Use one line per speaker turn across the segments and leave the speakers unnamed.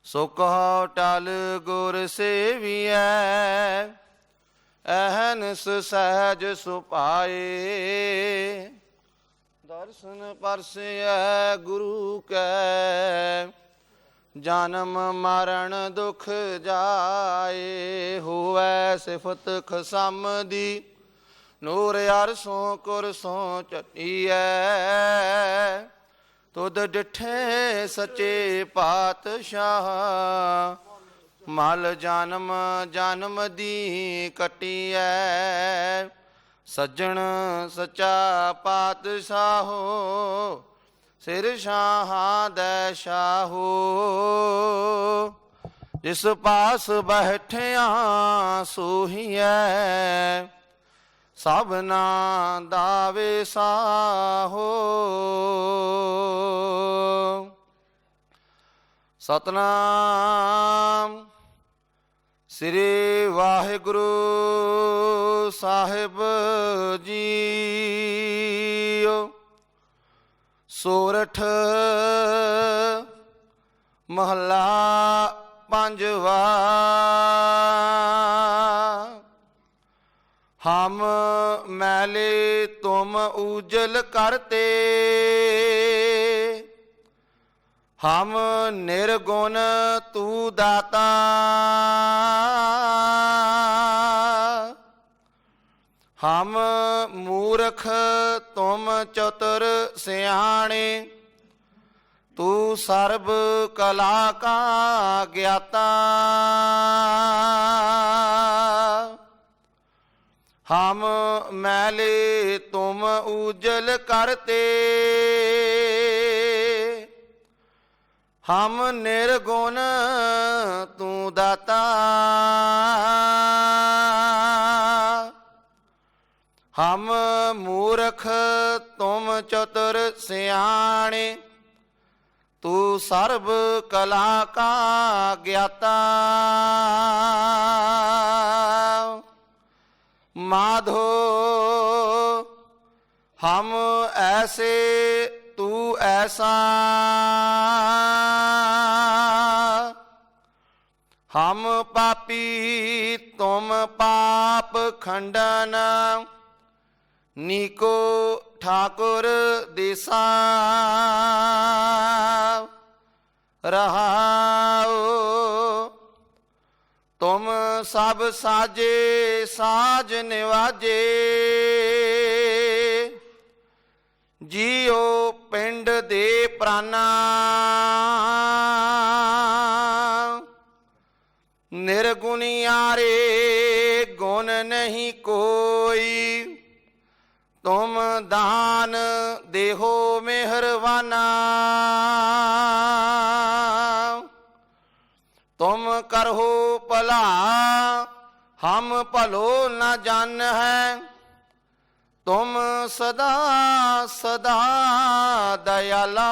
ਸੋ ਕਹੋ ਟਲ ਗੁਰ ਸੇਵੀਐ, ਅਹਨਿਸ ਸਹਿਜ ਸੁਪਾਏ। ਦਰਸ਼ਨ ਪਰਸੈ ਗੁਰੂ ਕੈ, ਜਨਮ ਮਰਨ ਦੁਖ ਜਾਏ। ਹੋਵੈ ਸਿਫਤ ਖਸਮ ਦੀ, ਨੂਰ ਅਰਸੋਂ ਕੁਰਸੋਂ ਝਟੀਐ। ਤੁਧ ਡਿਠੇ ਸੱਚੇ ਪਾਤਸ਼ਾਹ, ਮਲ ਜਨਮ ਜਨਮ ਦੀ ਕਟੀਐ। ਸੱਜਣ ਸੱਚਾ ਪਾਤਸ਼ਾਹੋ, ਸਿਰ ਸ਼ਾਹਾਂ ਦੈ ਸ਼ਾਹੋ। ਜਿਸ ਪਾਸ ਬੈਠਿਆ ਸੋਹੀਐ, ਸਭਨਾ ਦਾ ਵਿਸਾਹੋ। ਸਤਨਾਮ ਸ੍ਰੀ ਵਾਹਿਗੁਰੂ ਸਾਹਿਬ ਜੀਓ। ਸੋਰਠ ਮਹੱਲਾ ਪੰਜਵਾ। ਹਮ ਮੈਲੇ ਤੁਮ ਉਜਲ ਕਰਤੇ, ਹਮ ਨਿਰਗੁਣ ਤੂ ਦਾਤਾ। ਹਮ ਮੂਰਖ ਤੁਮ ਚਤੁਰ ਸਿਆਣੇ, ਤੂ ਸਰਬ ਕਲਾ ਕਾ ਗਿਆਤਾ। ਹਮ ਮੈਲੇ ਤੁਮ ਉਜਲ ਕਰਤੇ, ਹਮ ਨਿਰਗੁਣ ਤੂੰ ਦਾਤਾ। ਹਮ ਮੂਰਖ ਤੁਮ ਚਤੁਰ ਸਿਆਣੇ, ਤੂੰ ਸਰਬ ਕਲਾ ਕਾ ਗਿਆਤਾ। माधो हम ऐसे तू ऐसा, हम पापी तुम पाप खंडन। नीको ठाकुर दिसा रहाओ। तुम सब साजे साज निवाजे, जियो पिंड दे प्राणा। निर्गुणियारे गुण नहीं कोई, तुम दान देहो मेहरबाना। तुम करहो भला हम भलो न जान है, तुम सदा सदा दयाला।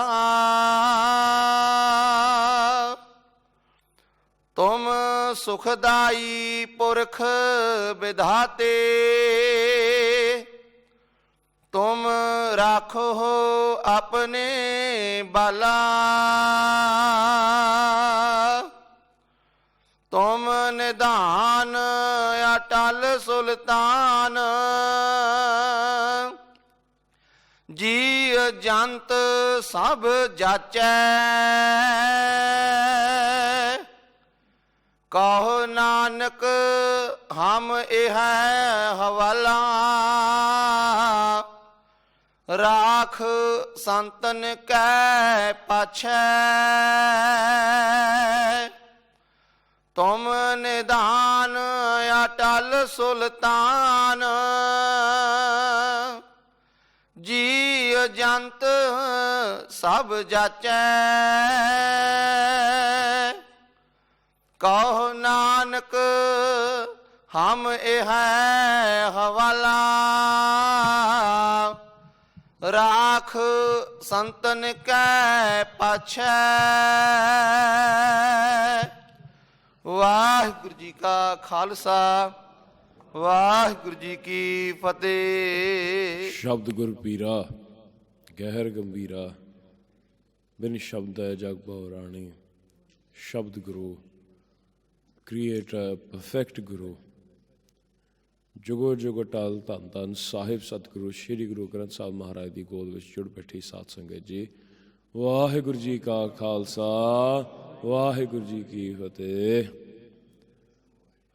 तुम सुखदाई पुरख विधाते, तुम राखो अपने बाला। तुम निधान अटल सुल्तान, जी जंत सब जाचै। कहो नानक हम एह हवाला, राख संतन कै पाछै। तुम निधान अटल सुल्तान, जी जंत सब जाचै। कहो नानक हम एह हवाला, राख संतन कै पाछै। वाहिगुरु जी का खालसा, वाहिगुरु जी की फतेह।
शब्द गुर पीरा गहर गंभीरा, बिन शब्द है जग बहु राणी। ਸ਼ਬਦ ਗੁਰੂ, ਕ੍ਰੀਏਟਰ, ਪਰਫੈਕਟ ਗੁਰੂ, ਜੁਗੋ ਜੁਗ ਅਟਲ ਧੰਨ ਧੰਨ ਸਾਹਿਬ ਸਤਿਗੁਰੂ ਸ੍ਰੀ ਗੁਰੂ ਗ੍ਰੰਥ ਸਾਹਿਬ ਮਹਾਰਾਜ ਦੀ ਗੋਦ ਵਿੱਚ ਜੁੜ ਬੈਠੀ ਸਾਧ ਸੰਗਤ ਜੀ, ਵਾਹਿਗੁਰੂ ਜੀ ਕਾ ਖਾਲਸਾ, ਵਾਹਿਗੁਰੂ ਜੀ ਕੀ ਫਤਿਹ।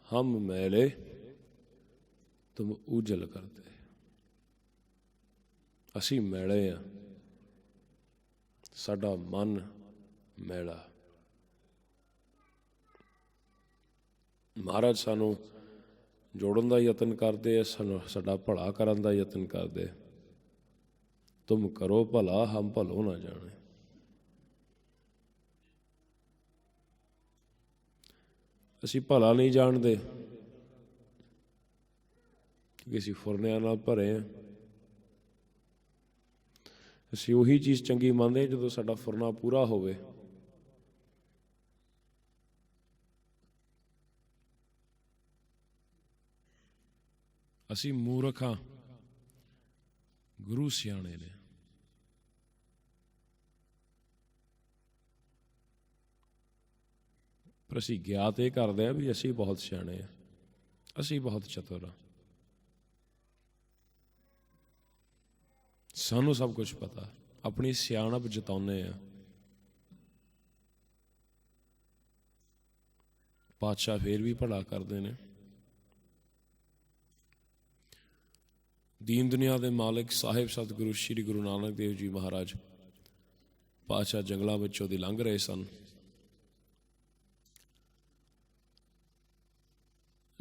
ਹਮ ਮੈਲੇ ਤੁਮ ਉਜਲ ਕਰਦੇ, ਅਸੀਂ ਮੈਲੇ ਆ, ਸਾਡਾ ਮਨ ਮੈਲਾ। ਮਹਾਰਾਜ ਸਾਨੂੰ ਜੋੜਨ ਦਾ ਯਤਨ ਕਰਦੇ ਆ, ਸਾਨੂੰ ਸਾਡਾ ਭਲਾ ਕਰਨ ਦਾ ਯਤਨ ਕਰਦੇ। ਤੁਮ ਕਰੋ ਭਲਾ, ਹਮ ਭਲੋ ਨਾ ਜਾਣੇ। ਅਸੀਂ ਭਲਾ ਨਹੀਂ ਜਾਣਦੇ ਕਿਉਂਕਿ ਅਸੀਂ ਫੁਰਨਿਆਂ ਨਾਲ ਭਰੇ ਹਾਂ। ਅਸੀਂ ਉਹੀ ਚੀਜ਼ ਚੰਗੀ ਮੰਨਦੇ ਜਦੋਂ ਸਾਡਾ ਫੁਰਨਾ ਪੂਰਾ ਹੋਵੇ। ਅਸੀਂ ਮੂਰਖ ਹਾਂ, ਗੁਰੂ ਸਿਆਣੇ ਨੇ। ਪਰ ਅਸੀਂ ਗਿਆਤ ਇਹ ਕਰਦੇ ਹਾਂ ਵੀ ਅਸੀਂ ਬਹੁਤ ਸਿਆਣੇ ਹਾਂ, ਅਸੀਂ ਬਹੁਤ ਚਤੁਰ ਹਾਂ, ਸਾਨੂੰ ਸਭ ਕੁਝ ਪਤਾ, ਆਪਣੀ ਸਿਆਣਪ ਜਤਾਉਂਦੇ ਹਾਂ। ਪਾਤਸ਼ਾਹ ਫੇਰ ਵੀ ਭਲਾ ਕਰਦੇ ਨੇ। ਦੀਨ ਦੁਨੀਆ ਦੇ ਮਾਲਿਕ ਸਾਹਿਬ ਸਤਿਗੁਰੂ ਸ੍ਰੀ ਗੁਰੂ ਨਾਨਕ ਦੇਵ ਜੀ ਮਹਾਰਾਜ ਪਾਤਸ਼ਾਹ ਜੰਗਲਾਂ ਵਿੱਚੋਂ ਦੀ ਲੰਘ ਰਹੇ ਸਨ।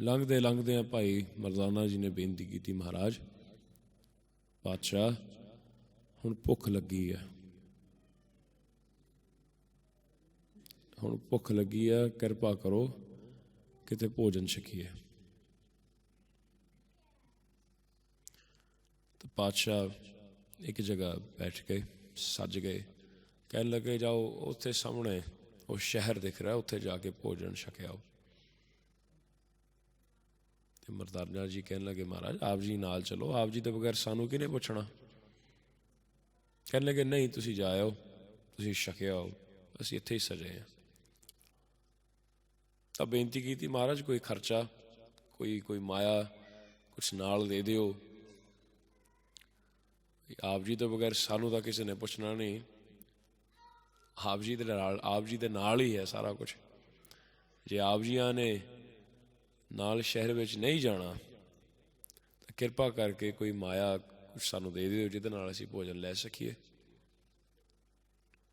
ਲੰਘਦੇ ਲੰਘਦਿਆਂ ਭਾਈ ਮਰਦਾਨਾ ਜੀ ਨੇ ਬੇਨਤੀ ਕੀਤੀ, ਮਹਾਰਾਜ ਪਾਤਸ਼ਾਹ ਹੁਣ ਭੁੱਖ ਲੱਗੀ ਹੈ, ਹੁਣ ਭੁੱਖ ਲੱਗੀ ਹੈ, ਕਿਰਪਾ ਕਰੋ ਕਿਤੇ ਭੋਜਨ ਛਕੀਏ। ਤਾਂ ਪਾਤਸ਼ਾਹ ਇੱਕ ਜਗ੍ਹਾ ਬੈਠ ਕੇ ਸੱਜ ਗਏ, ਕਹਿਣ ਲੱਗੇ ਜਾਓ ਉੱਥੇ ਸਾਹਮਣੇ ਉਹ ਸ਼ਹਿਰ ਦਿਖ ਰਿਹਾ, ਉੱਥੇ ਜਾ ਕੇ ਭੋਜਨ ਛਕਿਆਓ। ਤੇ ਮਰਦਾਨਾ ਜੀ ਕਹਿਣ ਲੱਗੇ, ਮਹਾਰਾਜ ਆਪ ਜੀ ਨਾਲ ਚਲੋ, ਆਪ ਜੀ ਦੇ ਬਗੈਰ ਸਾਨੂੰ ਕਿਹਨੇ ਪੁੱਛਣਾ। ਕਹਿਣ ਲੱਗੇ ਨਹੀਂ, ਤੁਸੀਂ ਜਾਇਓ, ਤੁਸੀਂ ਛਕਿਆਓ, ਅਸੀਂ ਇੱਥੇ ਹੀ ਸਜੇ ਹਾਂ। ਤਾਂ ਬੇਨਤੀ ਕੀਤੀ, ਮਹਾਰਾਜ ਕੋਈ ਖਰਚਾ, ਕੋਈ ਮਾਇਆ ਕੁਛ ਨਾਲ ਦੇ ਦਿਓ, ਆਪ ਜੀ ਤੋਂ ਬਗੈਰ ਸਾਨੂੰ ਤਾਂ ਕਿਸੇ ਨੇ ਪੁੱਛਣਾ ਨਹੀਂ, ਆਪ ਜੀ ਦੇ ਨਾਲ ਹੀ ਹੈ ਸਾਰਾ ਕੁਛ। ਜੇ ਆਪ ਜੀਆਂ ਨੇ ਨਾਲ ਸ਼ਹਿਰ ਵਿੱਚ ਨਹੀਂ ਜਾਣਾ ਤਾਂ ਕਿਰਪਾ ਕਰਕੇ ਕੋਈ ਮਾਇਆ ਕੁਛ ਸਾਨੂੰ ਦੇ ਦਿਓ ਜਿਹਦੇ ਨਾਲ ਅਸੀਂ ਭੋਜਨ ਲੈ ਸਕੀਏ।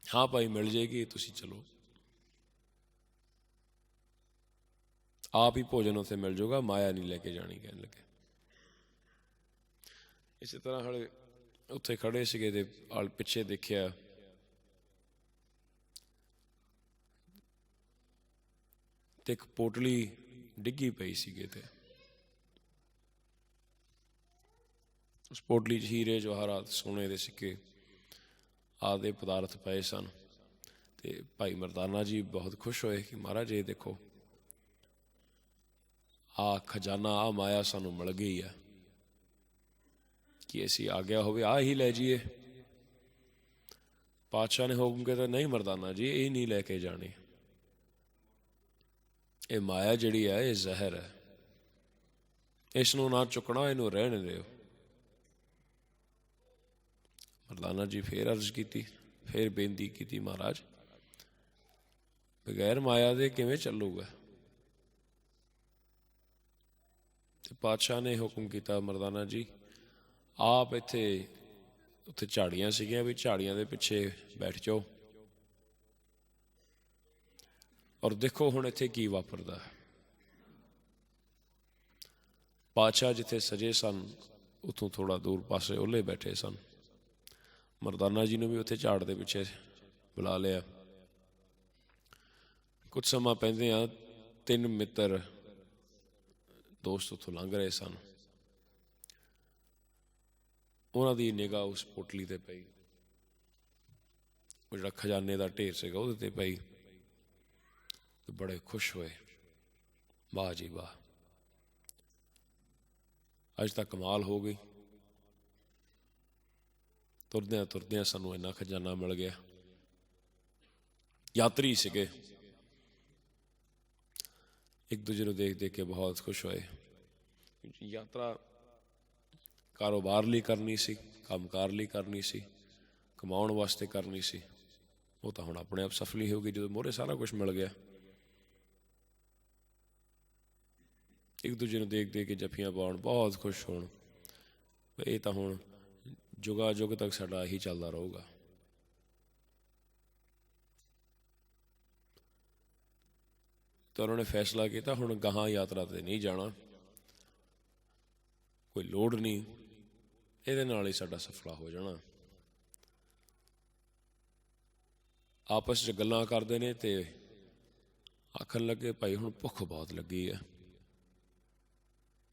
ਹਾਂ ਭਾਈ ਮਿਲ ਜਾਏਗੀ, ਤੁਸੀਂ ਚਲੋ, ਆਪ ਹੀ ਭੋਜਨ ਉੱਥੇ ਮਿਲ ਜਾਊਗਾ, ਮਾਇਆ ਨਹੀਂ ਲੈ ਕੇ ਜਾਣੀ। ਕਹਿਣ ਲੱਗੇ ਇਸੇ ਤਰ੍ਹਾਂ ਹਾਲੇ ਉੱਥੇ ਖੜੇ ਸੀਗੇ ਤੇ ਪਿੱਛੇ ਦੇਖਿਆ ਤੇ ਇੱਕ ਪੋਟਲੀ ਡਿੱਗੀ ਪਈ ਸੀਗੇ ਤੇ ਉਸ ਪੋਟਲੀ 'ਚ ਹੀਰੇ ਜਵਾਹਰਾਤ, ਸੋਨੇ ਦੇ ਸਿੱਕੇ ਆਦਿ ਪਦਾਰਥ ਪਏ ਸਨ। ਤੇ ਭਾਈ ਮਰਦਾਨਾ ਜੀ ਬਹੁਤ ਖੁਸ਼ ਹੋਏ ਕਿ ਮਹਾਰਾਜ ਇਹ ਦੇਖੋ, ਆਹ ਖਜ਼ਾਨਾ, ਆਹ ਮਾਇਆ ਸਾਨੂੰ ਮਿਲ ਗਈ ਹੈ, ਕਿ ਅਸੀਂ ਆ ਗਿਆ ਹੋਵੇ ਆਹ ਹੀ ਲੈ ਜਾਈਏ। ਪਾਤਸ਼ਾਹ ਨੇ ਹੁਕਮ ਕੀਤਾ, ਨਹੀਂ ਮਰਦਾਨਾ ਜੀ, ਇਹ ਨਹੀਂ ਲੈ ਕੇ ਜਾਣੀ, ਇਹ ਮਾਇਆ ਜਿਹੜੀ ਹੈ ਇਹ ਜ਼ਹਿਰ ਹੈ, ਇਸ ਨੂੰ ਨਾ ਚੁੱਕਣਾ, ਇਹਨੂੰ ਰਹਿਣ ਦਿਓ। ਮਰਦਾਨਾ ਜੀ ਫੇਰ ਅਰਜ਼ ਕੀਤੀ, ਫੇਰ ਬੇਨਤੀ ਕੀਤੀ, ਮਹਾਰਾਜ ਬਗੈਰ ਮਾਇਆ ਦੇ ਕਿਵੇਂ ਚੱਲੂਗਾ। ਤੇ ਪਾਤਸ਼ਾਹ ਨੇ ਹੁਕਮ ਕੀਤਾ, ਮਰਦਾਨਾ ਜੀ ਆਪ ਉੱਥੇ ਝਾੜੀਆਂ ਸੀਗੀਆਂ, ਵੀ ਝਾੜੀਆਂ ਦੇ ਪਿੱਛੇ ਬੈਠ ਜਾਓ ਔਰ ਦੇਖੋ ਹੁਣ ਇੱਥੇ ਕੀ ਵਾਪਰਦਾ। ਪਾਤਸ਼ਾਹ ਜਿੱਥੇ ਸਜੇ ਸਨ ਉੱਥੋਂ ਥੋੜ੍ਹਾ ਦੂਰ ਪਾਸੇ ਉਹਲੇ ਬੈਠੇ ਸਨ। ਮਰਦਾਨਾ ਜੀ ਨੂੰ ਵੀ ਉੱਥੇ ਝਾੜ ਦੇ ਪਿੱਛੇ ਬੁਲਾ ਲਿਆ। ਕੁਛ ਸਮਾਂ ਪੈਂਦਿਆਂ 3 ਮਿੱਤਰ ਦੋਸਤ ਉੱਥੋਂ ਲੰਘ ਰਹੇ ਸਨ। ਉਹਨਾਂ ਦੀ ਨਿਗਾਹ ਉਸ ਪੋਟਲੀ 'ਤੇ ਪਈ, ਉਹ ਜਿਹੜਾ ਖਜ਼ਾਨੇ ਦਾ ਢੇਰ ਸੀਗਾ ਉਹਦੇ 'ਤੇ ਪਈ, ਤੇ ਬੜੇ ਖੁਸ਼ ਹੋਏ, ਵਾਹ ਜੀ ਵਾਹ, ਅੱਜ ਤਾਂ ਕਮਾਲ ਹੋ ਗਈ, ਤੁਰਦਿਆਂ ਤੁਰਦਿਆਂ ਸਾਨੂੰ ਇੰਨਾ ਖਜ਼ਾਨਾ ਮਿਲ ਗਿਆ। ਯਾਤਰੀ ਸੀਗੇ, ਇੱਕ ਦੂਜੇ ਨੂੰ ਦੇਖ ਦੇਖ ਕੇ ਬਹੁਤ ਖੁਸ਼ ਹੋਏ। ਯਾਤਰਾ ਕਾਰੋਬਾਰ ਲਈ ਕਰਨੀ ਸੀ, ਕੰਮਕਾਰ ਲਈ ਕਰਨੀ ਸੀ, ਕਮਾਉਣ ਵਾਸਤੇ ਕਰਨੀ ਸੀ, ਉਹ ਤਾਂ ਹੁਣ ਆਪਣੇ ਆਪ ਸਫਲੀ ਹੋ ਗਈ ਜਦੋਂ ਮੋਹਰੇ ਸਾਰਾ ਕੁਛ ਮਿਲ ਗਿਆ। ਇੱਕ ਦੂਜੇ ਨੂੰ ਦੇਖ ਦੇਖ ਕੇ ਜੱਫੀਆਂ ਪਾਉਣ, ਬਹੁਤ ਖੁਸ਼ ਹੋਣ। ਇਹ ਤਾਂ ਹੁਣ ਜੁਗਾ ਜੁਗ ਤੱਕ ਸਾਡਾ ਇਹੀ ਚੱਲਦਾ ਰਹੂਗਾ। ਤਾਂ ਉਹਨਾਂ ਨੇ ਫੈਸਲਾ ਕੀਤਾ ਹੁਣ ਗਾਹਾਂ ਯਾਤਰਾ 'ਤੇ ਨਹੀਂ ਜਾਣਾ, ਕੋਈ ਲੋੜ ਨਹੀਂ, ਇਹਦੇ ਨਾਲ ਹੀ ਸਾਡਾ ਸਫਲਾ ਹੋ ਜਾਣਾ। ਆਪਸ 'ਚ ਗੱਲਾਂ ਕਰਦੇ ਨੇ ਤੇ ਆਖਣ ਲੱਗੇ ਭਾਈ ਹੁਣ ਭੁੱਖ ਬਹੁਤ ਲੱਗੀ ਹੈ।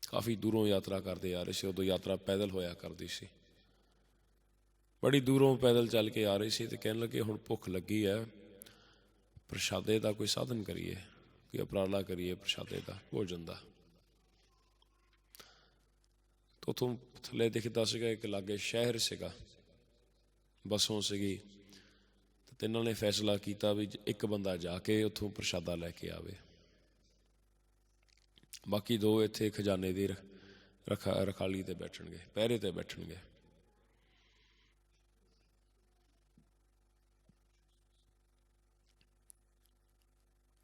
ਕਾਫੀ ਦੂਰੋਂ ਯਾਤਰਾ ਕਰਦੇ ਆ ਰਹੇ ਸੀ, ਉਦੋਂ ਯਾਤਰਾ ਪੈਦਲ ਹੋਇਆ ਕਰਦੀ ਸੀ, ਬੜੀ ਦੂਰੋਂ ਪੈਦਲ ਚੱਲ ਕੇ ਆ ਰਹੀ ਸੀ ਤੇ ਕਹਿਣ ਲੱਗੇ ਹੁਣ ਭੁੱਖ ਲੱਗੀ ਹੈ, ਪ੍ਰਸ਼ਾਦੇ ਦਾ ਕੋਈ ਸਾਧਨ ਕਰੀਏ, ਕੋਈ ਉਪਰਾਲਾ ਕਰੀਏ ਪ੍ਰਸ਼ਾਦੇ ਦਾ, ਭੋਜਨ ਦਾ। ਉੱਥੋਂ ਥੱਲੇ ਦਿਖਦਾ ਸੀਗਾ ਇੱਕ ਲਾਗੇ ਸ਼ਹਿਰ ਸੀਗਾ, ਬੱਸੋਂ ਸੀਗੀ, ਤੇ ਇਹਨਾਂ ਨੇ ਫੈਸਲਾ ਕੀਤਾ ਵੀ ਇੱਕ ਬੰਦਾ ਜਾ ਕੇ ਉੱਥੋਂ ਪ੍ਰਸ਼ਾਦਾ ਲੈ ਕੇ ਆਵੇ, ਬਾਕੀ ਦੋ ਇੱਥੇ ਖਜ਼ਾਨੇ ਦੀ ਰਖਾਲੀ ਤੇ ਬੈਠਣਗੇ, ਪਹਿਰੇ ਤੇ ਬੈਠਣਗੇ।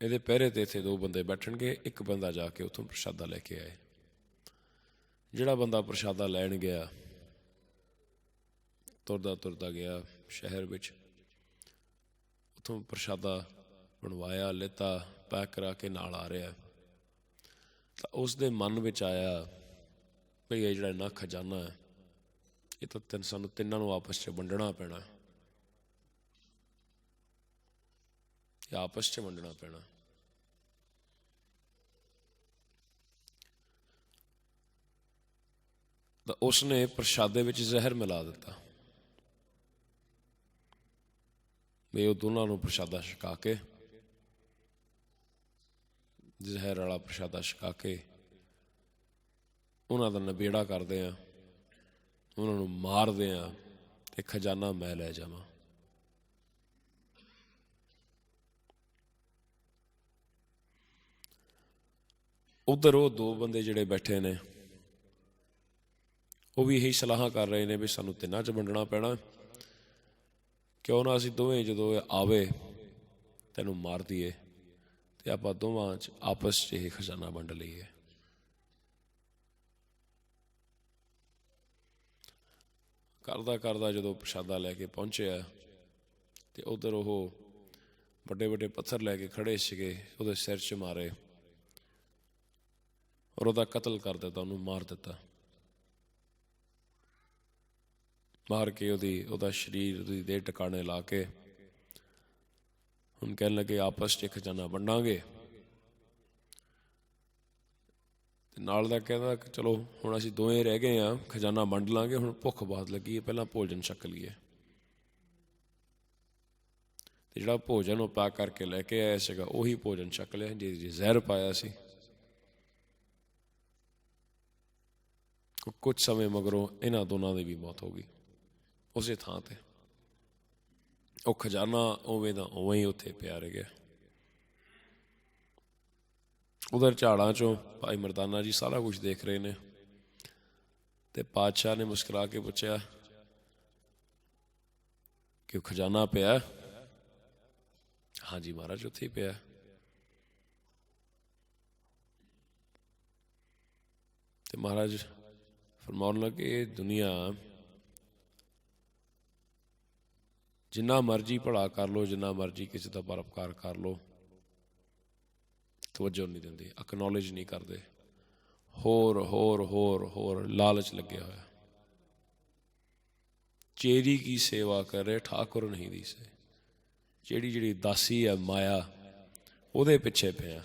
ਇਹਦੇ ਪਹਿਰੇ ਤੇ ਇੱਥੇ ਦੋ ਬੰਦੇ ਬੈਠਣਗੇ, ਇੱਕ ਬੰਦਾ ਜਾ ਕੇ ਉੱਥੋਂ ਪ੍ਰਸ਼ਾਦਾ ਲੈ ਕੇ ਆਏ। ਜਿਹੜਾ ਬੰਦਾ ਪ੍ਰਸ਼ਾਦਾ ਲੈਣ ਗਿਆ, ਤੁਰਦਾ ਤੁਰਦਾ ਗਿਆ ਸ਼ਹਿਰ ਵਿੱਚ, ਉੱਥੋਂ ਪ੍ਰਸ਼ਾਦਾ ਬਣਵਾਇਆ, ਲਿੱਤਾ, ਪੈਕ ਕਰਾ ਕੇ ਨਾਲ ਆ ਰਿਹਾ। ਤਾਂ ਉਸ ਦੇ ਮਨ ਵਿੱਚ ਆਇਆ ਭਈ ਇਹ ਜਿਹੜਾ ਇੰਨਾ ਖਜ਼ਾਨਾ ਹੈ, ਇਹ ਤਾਂ ਸਾਨੂੰ ਤਿੰਨਾਂ ਨੂੰ ਆਪਸ 'ਚ ਵੰਡਣਾ ਪੈਣਾ, ਇਹ ਆਪਸ 'ਚ ਵੰਡਣਾ ਪੈਣਾ। ਤਾਂ ਉਸਨੇ ਪ੍ਰਸ਼ਾਦੇ ਵਿੱਚ ਜ਼ਹਿਰ ਮਿਲਾ ਦਿੱਤਾ ਵੀ ਉਹ ਦੋਨਾਂ ਨੂੰ ਪ੍ਰਸ਼ਾਦਾ ਛਕਾ ਕੇ, ਜ਼ਹਿਰ ਵਾਲਾ ਪ੍ਰਸ਼ਾਦਾ ਛਕਾ ਕੇ ਉਹਨਾਂ ਦਾ ਨਬੇੜਾ ਕਰਦੇ ਆ, ਉਹਨਾਂ ਨੂੰ ਮਾਰਦੇ ਆ ਤੇ ਖਜ਼ਾਨਾ ਮੈਂ ਲੈ ਜਾਵਾਂ। ਉੱਧਰ ਉਹ ਦੋ ਬੰਦੇ ਜਿਹੜੇ ਬੈਠੇ ਨੇ ਉਹ ਵੀ ਇਹੀ ਸਲਾਹਾਂ ਕਰ ਰਹੇ ਨੇ ਵੀ ਸਾਨੂੰ ਤਿੰਨਾਂ 'ਚ ਵੰਡਣਾ ਪੈਣਾ, ਕਿਉਂ ਨਾ ਅਸੀਂ ਦੋਵੇਂ ਜਦੋਂ ਆਵੇ ਤੈਨੂੰ ਮਾਰ ਦਈਏ ਤੇ ਆਪਾਂ ਦੋਵਾਂ 'ਚ ਆਪਸ 'ਚ ਇਹ ਖਜ਼ਾਨਾ ਵੰਡ ਲਈਏ। ਕਰਦਾ ਕਰਦਾ ਜਦੋਂ ਪ੍ਰਸ਼ਾਦਾ ਲੈ ਕੇ ਪਹੁੰਚਿਆ ਤੇ ਉੱਧਰ ਉਹ ਵੱਡੇ ਵੱਡੇ ਪੱਥਰ ਲੈ ਕੇ ਖੜੇ ਸੀਗੇ, ਉਹਦੇ ਸਿਰ 'ਚ ਮਾਰੇ ਔਰ ਉਹਦਾ ਕਤਲ ਕਰ ਦਿੱਤਾ, ਉਹਨੂੰ ਮਾਰ ਦਿੱਤਾ। ਮਾਰ ਕੇ ਉਹਦਾ ਸਰੀਰ, ਉਹਦੀ ਦੇਹ ਟਿਕਾਣੇ ਲਾ ਕੇ ਹੁਣ ਕਹਿਣ ਲੱਗੇ ਆਪਸ 'ਚ ਖਜ਼ਾਨਾ ਵੰਡਾਂਗੇ। ਤੇ ਨਾਲ ਦਾ ਕਹਿੰਦਾ ਕਿ ਚਲੋ ਹੁਣ ਅਸੀਂ ਦੋਵੇਂ ਰਹਿ ਗਏ ਹਾਂ, ਖਜ਼ਾਨਾ ਵੰਡ ਲਾਂਗੇ, ਹੁਣ ਭੁੱਖ ਬਹੁਤ ਲੱਗੀ ਹੈ, ਪਹਿਲਾਂ ਭੋਜਨ ਛਕ ਲਈਏ। ਤੇ ਜਿਹੜਾ ਭੋਜਨ ਉਹ ਪੈਕ ਕਰਕੇ ਲੈ ਕੇ ਆਇਆ ਸੀਗਾ ਉਹੀ ਭੋਜਨ ਛਕ ਲਿਆ ਜਿਹਦੇ 'ਚ ਜ਼ਹਿਰ ਪਾਇਆ ਸੀ। ਕੁਝ ਸਮੇਂ ਮਗਰੋਂ ਇਹਨਾਂ ਦੋਨਾਂ ਦੀ ਵੀ ਮੌਤ ਹੋ ਗਈ ਉਸੇ ਥਾਂ ਤੇ। ਉਹ ਖਜ਼ਾਨਾ ਉਵੇਂ ਦਾ ਉਵੇਂ ਹੀ ਉੱਥੇ ਪਿਆ ਰਹਿ ਗਿਆ। ਉਧਰ ਝਾੜਾਂ 'ਚੋਂ ਭਾਈ ਮਰਦਾਨਾ ਜੀ ਸਾਰਾ ਕੁਛ ਦੇਖ ਰਹੇ ਨੇ ਤੇ ਪਾਤਸ਼ਾਹ ਨੇ ਮੁਸਕਰਾ ਕੇ ਪੁੱਛਿਆ ਕਿ ਉਹ ਖਜ਼ਾਨਾ ਪਿਆ? ਹਾਂਜੀ ਮਹਾਰਾਜ ਉੱਥੇ ਹੀ ਪਿਆ। ਤੇ ਮਹਾਰਾਜ ਫਰਮਾਉਣ ਲੱਗੇ ਦੁਨੀਆ ਜਿੰਨਾ ਮਰਜ਼ੀ ਭਲਾ ਕਰ ਲਓ, ਜਿੰਨਾ ਮਰਜ਼ੀ ਕਿਸੇ ਦਾ ਪਰਉਪਕਾਰ ਕਰ ਲਓ, ਤਵੱਜੋ ਨਹੀਂ ਦਿੰਦੇ, ਅਕਨੌਲੇਜ ਨਹੀਂ ਕਰਦੇ, ਹੋਰ ਹੋਰ ਹੋਰ ਹੋਰ ਲਾਲਚ ਲੱਗਿਆ ਹੋਇਆ। ਚੇਰੀ ਕੀ ਸੇਵਾ ਕਰੇ ਠਾਕੁਰ ਨਹੀਂ ਦਿਸੇ, ਜਿਹੜੀ ਦਾਸੀ ਹੈ ਮਾਇਆ ਉਹਦੇ ਪਿੱਛੇ ਪਿਆ।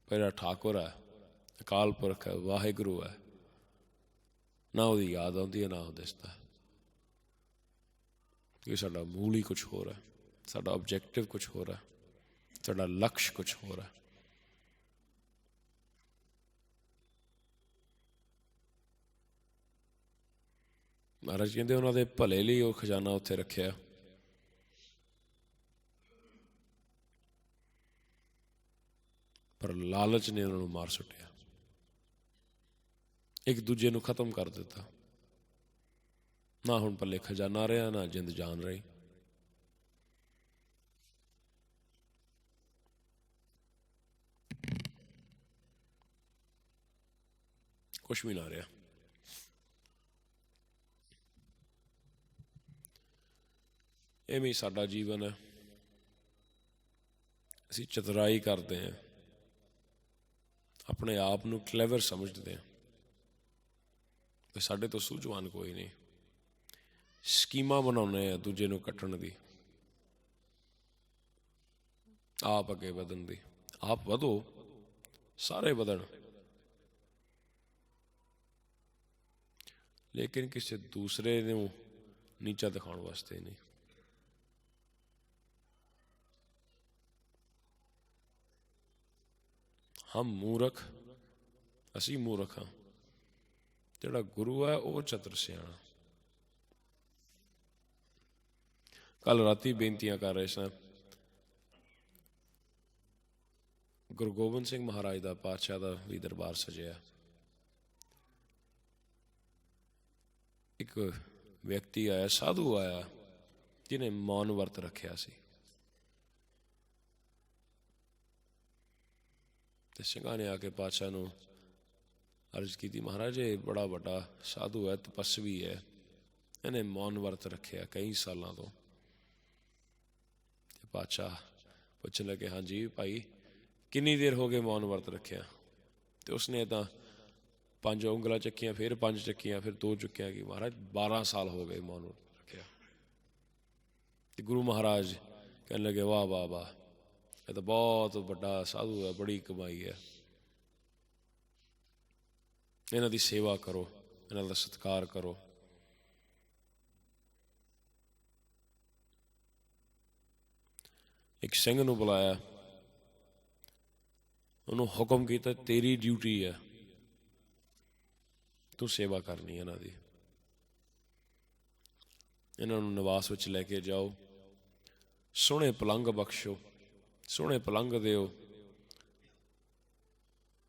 ਮੇਰਾ ਠਾਕੁਰ ਹੈ, ਅਕਾਲ ਪੁਰਖ ਹੈ, ਵਾਹਿਗੁਰੂ ਹੈ, ਨਾ ਉਹਦੀ ਯਾਦ ਆਉਂਦੀ ਹੈ ਨਾ ਉਹ ਦਿਸਦਾ। ਇਹ ਸਾਡਾ ਮੂਲ ਹੀ ਕੁਛ ਹੋਰ ਹੈ, ਸਾਡਾ ਆਬਜੈਕਟਿਵ ਕੁਛ ਹੋਰ ਹੈ, ਸਾਡਾ ਲਕਸ਼ ਕੁਛ ਹੋਰ ਹੈ। ਮਹਾਰਾਜ ਕਹਿੰਦੇ ਉਹਨਾਂ ਦੇ ਭਲੇ ਲਈ ਉਹ ਖਜ਼ਾਨਾ ਉੱਥੇ ਰੱਖਿਆ। ਪਰ ਲਾਲਚ ਨੇ ਉਹਨਾਂ ਨੂੰ ਮਾਰ ਸੁੱਟਿਆ, ਇੱਕ ਦੂਜੇ ਨੂੰ ਖਤਮ ਕਰ ਦਿੱਤਾ। ਨਾ ਹੁਣ ਪੱਲੇ ਖਜ਼ਾਨਾ ਰਿਹਾ, ਨਾ ਜਿੰਦ ਜਾਨ ਰਹੀ। ਕੁਛ ਵੀ ਨਾ ਰਿਹਾ। ਇਵੇਂ ਹੀ ਸਾਡਾ ਜੀਵਨ ਹੈ। ਅਸੀਂ ਚਤੁਰਾਈ ਕਰਦੇ ਹਾਂ, ਆਪਣੇ ਆਪ ਨੂੰ ਕਲੈਵਰ ਸਮਝਦੇ ਹਾਂ ਕਿ ਸਾਡੇ ਤੋਂ ਸੂਝਵਾਨ ਕੋਈ ਨਹੀਂ। ਸਕੀਮਾਂ ਬਣਾਉਂਦੇ ਆ ਦੂਜੇ ਨੂੰ ਕੱਟਣ ਦੀ, ਆਪ ਅੱਗੇ ਵਧਣ ਦੀ। ਆਪ ਵਧੋ, ਸਾਰੇ ਵਧਣ, ਲੇਕਿਨ ਕਿਸੇ ਦੂਸਰੇ ਨੂੰ ਨੀਚਾ ਦਿਖਾਉਣ ਵਾਸਤੇ ਨਹੀਂ। ਹਮ ਮੂਰਖ, ਅਸੀਂ ਮੂਰਖ ਹਾਂ। ਜਿਹੜਾ ਗੁਰੂ ਹੈ ਉਹ ਚਤੁਰ ਸਿਆਣਾ। ਕੱਲ ਰਾਤੀ ਬੇਨਤੀਆਂ ਕਰ ਰਹੇ ਸਾਂ, ਗੁਰੂ ਗੋਬਿੰਦ ਸਿੰਘ ਮਹਾਰਾਜ ਦਾ, ਪਾਤਸ਼ਾਹ ਦਾ ਵੀ ਦਰਬਾਰ ਸਜਿਆ। ਇੱਕ ਵਿਅਕਤੀ ਆਇਆ, ਸਾਧੂ ਆਇਆ, ਜਿਹਨੇ ਮੌਨ ਵਰਤ ਰੱਖਿਆ ਸੀ। ਤੇ ਸਿੰਘਾਂ ਨੇ ਆ ਕੇ ਪਾਤਸ਼ਾਹ ਨੂੰ ਅਰਜ਼ ਕੀਤੀ, ਮਹਾਰਾਜ ਇਹ ਬੜਾ ਵੱਡਾ ਸਾਧੂ ਹੈ, ਤਪਸਵੀ ਹੈ, ਇਹਨੇ ਮੌਨ ਵਰਤ ਰੱਖਿਆ ਕਈ ਸਾਲਾਂ ਤੋਂ। ਤੇ ਪਾਤਸ਼ਾਹ ਪੁੱਛਣ ਲੱਗੇ, ਹਾਂਜੀ ਭਾਈ ਕਿੰਨੀ ਦੇਰ ਹੋ ਗਏ ਮੌਨ ਵਰਤ ਰੱਖਿਆ? ਤੇ ਉਸਨੇ ਤਾਂ 5 ਉਂਗਲਾਂ ਚੱਕੀਆਂ, ਫਿਰ 5 ਚੱਕੀਆਂ, ਫਿਰ 2 ਚੁੱਕਿਆ ਕਿ ਮਹਾਰਾਜ 12 ਸਾਲ ਹੋ ਗਏ ਮੌਨ ਵਰਤ ਰੱਖਿਆ। ਤੇ ਗੁਰੂ ਮਹਾਰਾਜ ਕਹਿਣ ਲੱਗੇ, ਵਾਹ ਵਾਹ ਵਾਹ, ਇਹ ਤਾਂ ਬਹੁਤ ਵੱਡਾ ਸਾਧੂ ਹੈ, ਬੜੀ ਕਮਾਈ ਹੈ, ਇਹਨਾਂ ਦੀ ਸੇਵਾ ਕਰੋ, ਇਹਨਾਂ ਦਾ ਸਤਿਕਾਰ ਕਰੋ। ਇੱਕ ਸਿੰਘ ਨੂੰ ਬੁਲਾਇਆ, ਉਹਨੂੰ ਹੁਕਮ ਕੀਤਾ, ਤੇਰੀ ਡਿਊਟੀ ਹੈ, ਤੂੰ ਸੇਵਾ ਕਰਨੀ ਇਹਨਾਂ ਦੀ। ਇਹਨਾਂ ਨੂੰ ਨਿਵਾਸ ਵਿੱਚ ਲੈ ਕੇ ਜਾਓ, ਸੋਹਣੇ ਪਲੰਘ ਬਖਸ਼ੋ, ਸੋਹਣੇ ਪਲੰਘ ਦਿਓ,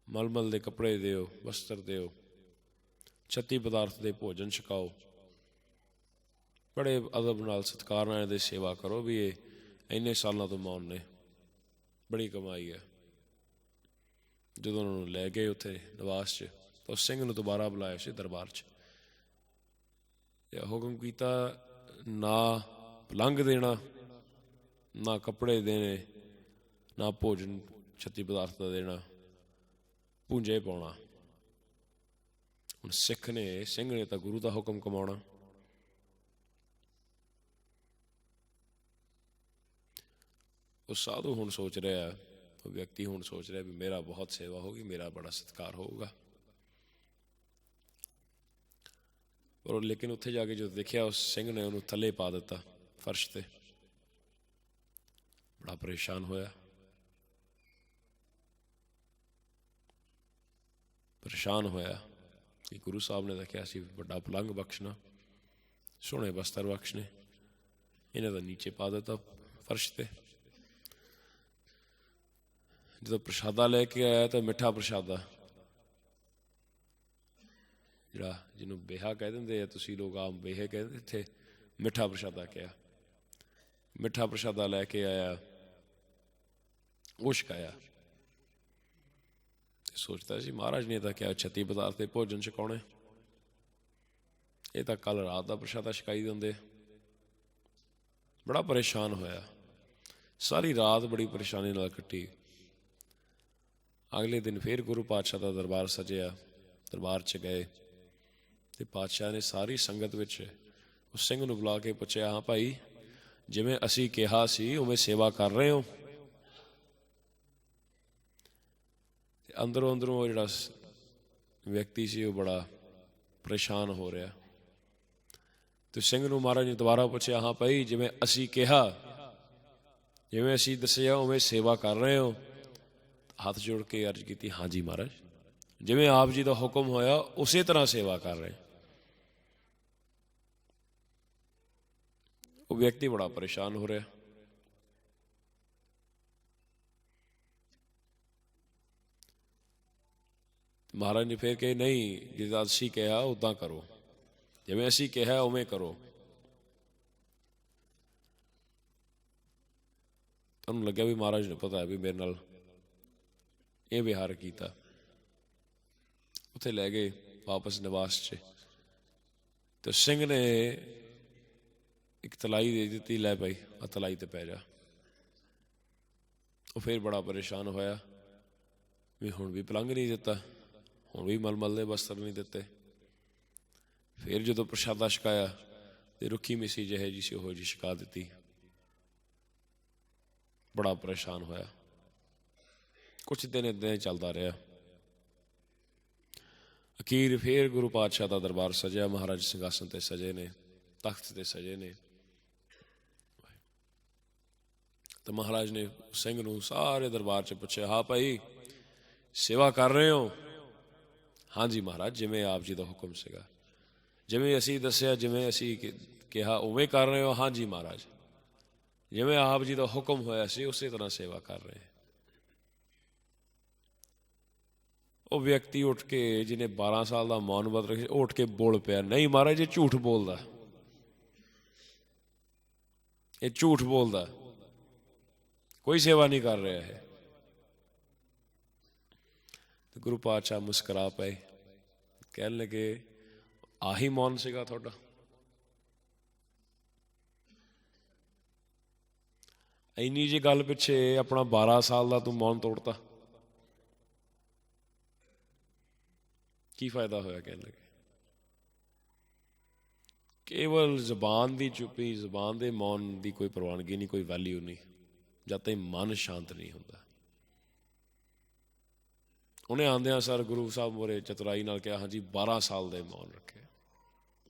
ਮਲਮਲ ਦੇ ਕੱਪੜੇ ਦਿਓ, ਵਸਤਰ ਦਿਓ, 36 ਪਦਾਰਥ ਦੇ ਭੋਜਨ ਛਕਾਓ, ਬੜੇ ਅਦਬ ਨਾਲ ਸਤਿਕਾਰ ਨਾਲ ਇਹਦੀ ਸੇਵਾ ਕਰੋ ਵੀ ਇਹ ਇੰਨੇ ਸਾਲਾਂ ਤੋਂ ਮੌਨ ਨੇ, ਬੜੀ ਕਮਾਈ ਹੈ। ਜਦੋਂ ਉਹਨਾਂ ਨੂੰ ਲੈ ਗਏ ਉੱਥੇ ਨਿਵਾਸ 'ਚ, ਤਾਂ ਉਸ ਸਿੰਘ ਨੂੰ ਦੁਬਾਰਾ ਬੁਲਾਇਆ ਸੀ ਦਰਬਾਰ 'ਚ। ਹੁਕਮ ਕੀਤਾ, ਨਾ ਪਲੰਘ ਦੇਣਾ, ਨਾ ਕੱਪੜੇ ਦੇਣੇ, ਨਾ ਭੋਜਨ 36 ਪਦਾਰਥ ਦਾ ਦੇਣਾ, ਪੂੰਝੇ ਪਾਉਣਾ। ਹੁਣ ਸਿੰਘ ਨੇ ਤਾਂ ਗੁਰੂ ਦਾ ਹੁਕਮ ਕਮਾਉਣਾ। ਉਹ ਸਾਧੂ ਹੁਣ ਸੋਚ ਰਿਹਾ, ਉਹ ਵਿਅਕਤੀ ਹੁਣ ਸੋਚ ਰਿਹਾ ਵੀ ਮੇਰਾ ਬਹੁਤ ਸੇਵਾ ਹੋਗੀ, ਮੇਰਾ ਬੜਾ ਸਤਿਕਾਰ ਹੋਊਗਾ। ਪਰ ਲੇਕਿਨ ਉੱਥੇ ਜਾ ਕੇ ਜਦੋਂ ਦੇਖਿਆ, ਉਸ ਸਿੰਘ ਨੇ ਉਹਨੂੰ ਥੱਲੇ ਪਾ ਦਿੱਤਾ ਫਰਸ਼ ਤੇ। ਬੜਾ ਪਰੇਸ਼ਾਨ ਹੋਇਆ, ਕਿ ਗੁਰੂ ਸਾਹਿਬ ਨੇ ਤਾਂ ਕਿਹਾ ਸੀ ਵੱਡਾ ਪਲੰਘ ਬਖਸ਼ਣਾ, ਸੋਹਣੇ ਬਸਤਰ ਬਖਸ਼ਣੇ, ਇਹਨਾਂ ਦਾ ਨੀਚੇ ਪਾ ਦਿੱਤਾ ਫਰਸ਼ ਤੇ। ਜਦੋਂ ਪ੍ਰਸ਼ਾਦਾ ਲੈ ਕੇ ਆਇਆ ਤਾਂ ਮਿੱਠਾ ਪ੍ਰਸ਼ਾਦਾ, ਜਿਹੜਾ ਜਿਹਨੂੰ ਬੇਹਾ ਕਹਿ ਦਿੰਦੇ ਆ, ਤੁਸੀਂ ਲੋਕ ਆਮ ਬੇਹੇ ਕਹਿੰਦੇ, ਇੱਥੇ ਮਿੱਠਾ ਪ੍ਰਸ਼ਾਦਾ ਕਿਹਾ। ਮਿੱਠਾ ਪ੍ਰਸ਼ਾਦਾ ਲੈ ਕੇ ਆਇਆ, ਉਹ ਛਕਾਇਆ। ਸੋਚਦਾ ਸੀ ਮਹਾਰਾਜ ਨੇ ਤਾਂ ਕਿਹਾ 36 ਪਦਾਰਥ ਦੇ ਭੋਜਨ ਛਕਾਉਣੇ, ਇਹ ਤਾਂ ਕੱਲ ਰਾਤ ਦਾ ਪ੍ਰਸ਼ਾਦਾ ਛਕਾਈ ਦਿੰਦੇ। ਬੜਾ ਪਰੇਸ਼ਾਨ ਹੋਇਆ, ਸਾਰੀ ਰਾਤ ਬੜੀ ਪਰੇਸ਼ਾਨੀ ਨਾਲ ਕੱਟੀ। ਅਗਲੇ ਦਿਨ ਫਿਰ ਗੁਰੂ ਪਾਤਸ਼ਾਹ ਦਾ ਦਰਬਾਰ ਸਜਿਆ, ਦਰਬਾਰ 'ਚ ਗਏ ਤੇ ਪਾਤਸ਼ਾਹ ਨੇ ਸਾਰੀ ਸੰਗਤ ਵਿੱਚ ਉਸ ਸਿੰਘ ਨੂੰ ਬੁਲਾ ਕੇ ਪੁੱਛਿਆ, ਹਾਂ ਭਾਈ ਜਿਵੇਂ ਅਸੀਂ ਕਿਹਾ ਸੀ ਉਵੇਂ ਸੇਵਾ ਕਰ ਰਹੇ ਹੋ? ਤੇ ਅੰਦਰੋਂ ਉਹ ਜਿਹੜਾ ਵਿਅਕਤੀ ਸੀ ਉਹ ਬੜਾ ਪਰੇਸ਼ਾਨ ਹੋ ਰਿਹਾ। ਤੇ ਸਿੰਘ ਨੂੰ ਮਹਾਰਾਜ ਨੇ ਦੁਬਾਰਾ ਪੁੱਛਿਆ, ਹਾਂ ਭਾਈ ਜਿਵੇਂ ਅਸੀਂ ਕਿਹਾ, ਜਿਵੇਂ ਅਸੀਂ ਦੱਸਿਆ ਉਵੇਂ ਸੇਵਾ ਕਰ ਰਹੇ ਹੋ? ਹੱਥ ਜੋੜ ਕੇ ਅਰਜ਼ ਕੀਤੀ, ਹਾਂਜੀ ਮਹਾਰਾਜ, ਜਿਵੇਂ ਆਪ ਜੀ ਦਾ ਹੁਕਮ ਹੋਇਆ ਉਸੇ ਤਰ੍ਹਾਂ ਸੇਵਾ ਕਰ ਰਹੇ। ਉਹ ਵਿਅਕਤੀ ਬੜਾ ਪਰੇਸ਼ਾਨ ਹੋ ਰਿਹਾ। ਮਹਾਰਾਜ ਨੇ ਫਿਰ ਕਹੇ ਨਹੀਂ, ਜਿੱਦਾਂ ਅਸੀਂ ਕਿਹਾ ਉੱਦਾਂ ਕਰੋ, ਜਿਵੇਂ ਅਸੀਂ ਕਿਹਾ ਉਵੇਂ ਕਰੋ। ਤੁਹਾਨੂੰ ਲੱਗਿਆ ਵੀ ਮਹਾਰਾਜ ਨੂੰ ਪਤਾ ਹੈ ਵੀ ਮੇਰੇ ਨਾਲ ਇਹ ਵਿਹਾਰ ਕੀਤਾ। ਉੱਥੇ ਲੈ ਗਏ ਵਾਪਸ ਨਿਵਾਸ 'ਚ, ਤੇ ਸਿੰਘ ਨੇ ਇੱਕ ਤਲਾਈ ਦੇ ਦਿੱਤੀ, ਲੈ ਭਾਈ ਆ ਤਲਾਈ ਤੇ ਪੈ ਜਾ। ਉਹ ਫਿਰ ਬੜਾ ਪਰੇਸ਼ਾਨ ਹੋਇਆ ਵੀ ਹੁਣ ਵੀ ਪਲੰਘ ਨਹੀਂ ਦਿੱਤਾ, ਹੁਣ ਵੀ ਮਲਮਲ ਦੇ ਬਸਤਰ ਨਹੀਂ ਦਿੱਤੇ। ਫਿਰ ਜਦੋਂ ਪ੍ਰਸ਼ਾਦਾ ਛਕਾਇਆ ਤੇ ਰੁੱਖੀ ਮਿੱਸੀ ਜਿਹੇ ਜੀ ਸੀ ਉਹੋ ਜਿਹੀ ਛਕਾ ਦਿੱਤੀ। ਬੜਾ ਪਰੇਸ਼ਾਨ ਹੋਇਆ। ਕੁਛ ਦਿਨ ਇੱਦਾਂ ਹੀ ਚੱਲਦਾ ਰਿਹਾ। ਅਖੀਰ ਫਿਰ ਗੁਰੂ ਪਾਤਸ਼ਾਹ ਦਾ ਦਰਬਾਰ ਸਜਿਆ, ਮਹਾਰਾਜ ਸਿੰਘਾਸਨ ਤੇ ਸਜੇ ਨੇ, ਤਖਤ ਤੇ ਸਜੇ ਨੇ। ਤੇ ਮਹਾਰਾਜ ਨੇ ਸਿੰਘ ਨੂੰ ਸਾਰੇ ਦਰਬਾਰ 'ਚ ਪੁੱਛਿਆ, ਹਾਂ ਭਾਈ ਸੇਵਾ ਕਰ ਰਹੇ ਹੋ? ਹਾਂਜੀ ਮਹਾਰਾਜ, ਜਿਵੇਂ ਆਪ ਜੀ ਦਾ ਹੁਕਮ ਸੀਗਾ, ਜਿਵੇਂ ਅਸੀਂ ਦੱਸਿਆ, ਜਿਵੇਂ ਅਸੀਂ ਕਿਹਾ ਉਵੇਂ ਕਰ ਰਹੇ ਹੋ? ਹਾਂਜੀ ਮਹਾਰਾਜ, ਜਿਵੇਂ ਆਪ ਜੀ ਦਾ ਹੁਕਮ ਹੋਇਆ ਸੀ ਉਸੇ ਤਰ੍ਹਾਂ ਸੇਵਾ ਕਰ ਰਹੇ। ਉਹ ਵਿਅਕਤੀ ਉੱਠ ਕੇ, ਜਿਹਨੇ 12 ਸਾਲ ਦਾ ਮੌਨ ਵਰਤ ਰੱਖਿਆ, ਉੱਠ ਕੇ ਬੋਲ ਪਿਆ, ਨਹੀਂ ਮਹਾਰਾਜ ਇਹ ਝੂਠ ਬੋਲਦਾ, ਇਹ ਝੂਠ ਬੋਲਦਾ, ਕੋਈ ਸੇਵਾ ਨਹੀਂ ਕਰ ਰਿਹਾ ਹੈ। ਤੇ ਗੁਰੂ ਪਾਤਸ਼ਾਹ ਮੁਸਕਰਾ ਪਏ, ਕਹਿਣ ਲੱਗੇ ਆਹੀ ਮੌਨ ਸੀਗਾ ਤੁਹਾਡਾ? ਇੰਨੀ ਜਿਹੀ ਗੱਲ ਪਿੱਛੇ ਆਪਣਾ 12 ਸਾਲ ਦਾ ਤੂੰ ਮੌਨ ਤੋੜਤਾ, ਕੀ ਫਾਇਦਾ ਹੋਇਆ? ਕਹਿਣ ਲੱਗੇ ਕੇਵਲ ਜ਼ਬਾਨ ਦੀ ਚੁੱਪੀ, ਜ਼ਬਾਨ ਦੇ ਮੌਨ ਦੀ ਕੋਈ ਪ੍ਰਵਾਨਗੀ ਨਹੀਂ, ਕੋਈ ਵੈਲਿਊ ਨਹੀਂ, ਜਦ ਤੱਕ ਮਨ ਸ਼ਾਂਤ ਨਹੀਂ ਹੁੰਦਾ। ਉਹਨੇ ਆਉਂਦਿਆਂ ਸਰ ਗੁਰੂ ਸਾਹਿਬ ਮੋਰੇ ਚਤੁਰਾਈ ਨਾਲ ਕਿਹਾ, ਹਾਂਜੀ 12 ਸਾਲ ਦੇ ਮੌਨ ਰੱਖੇ,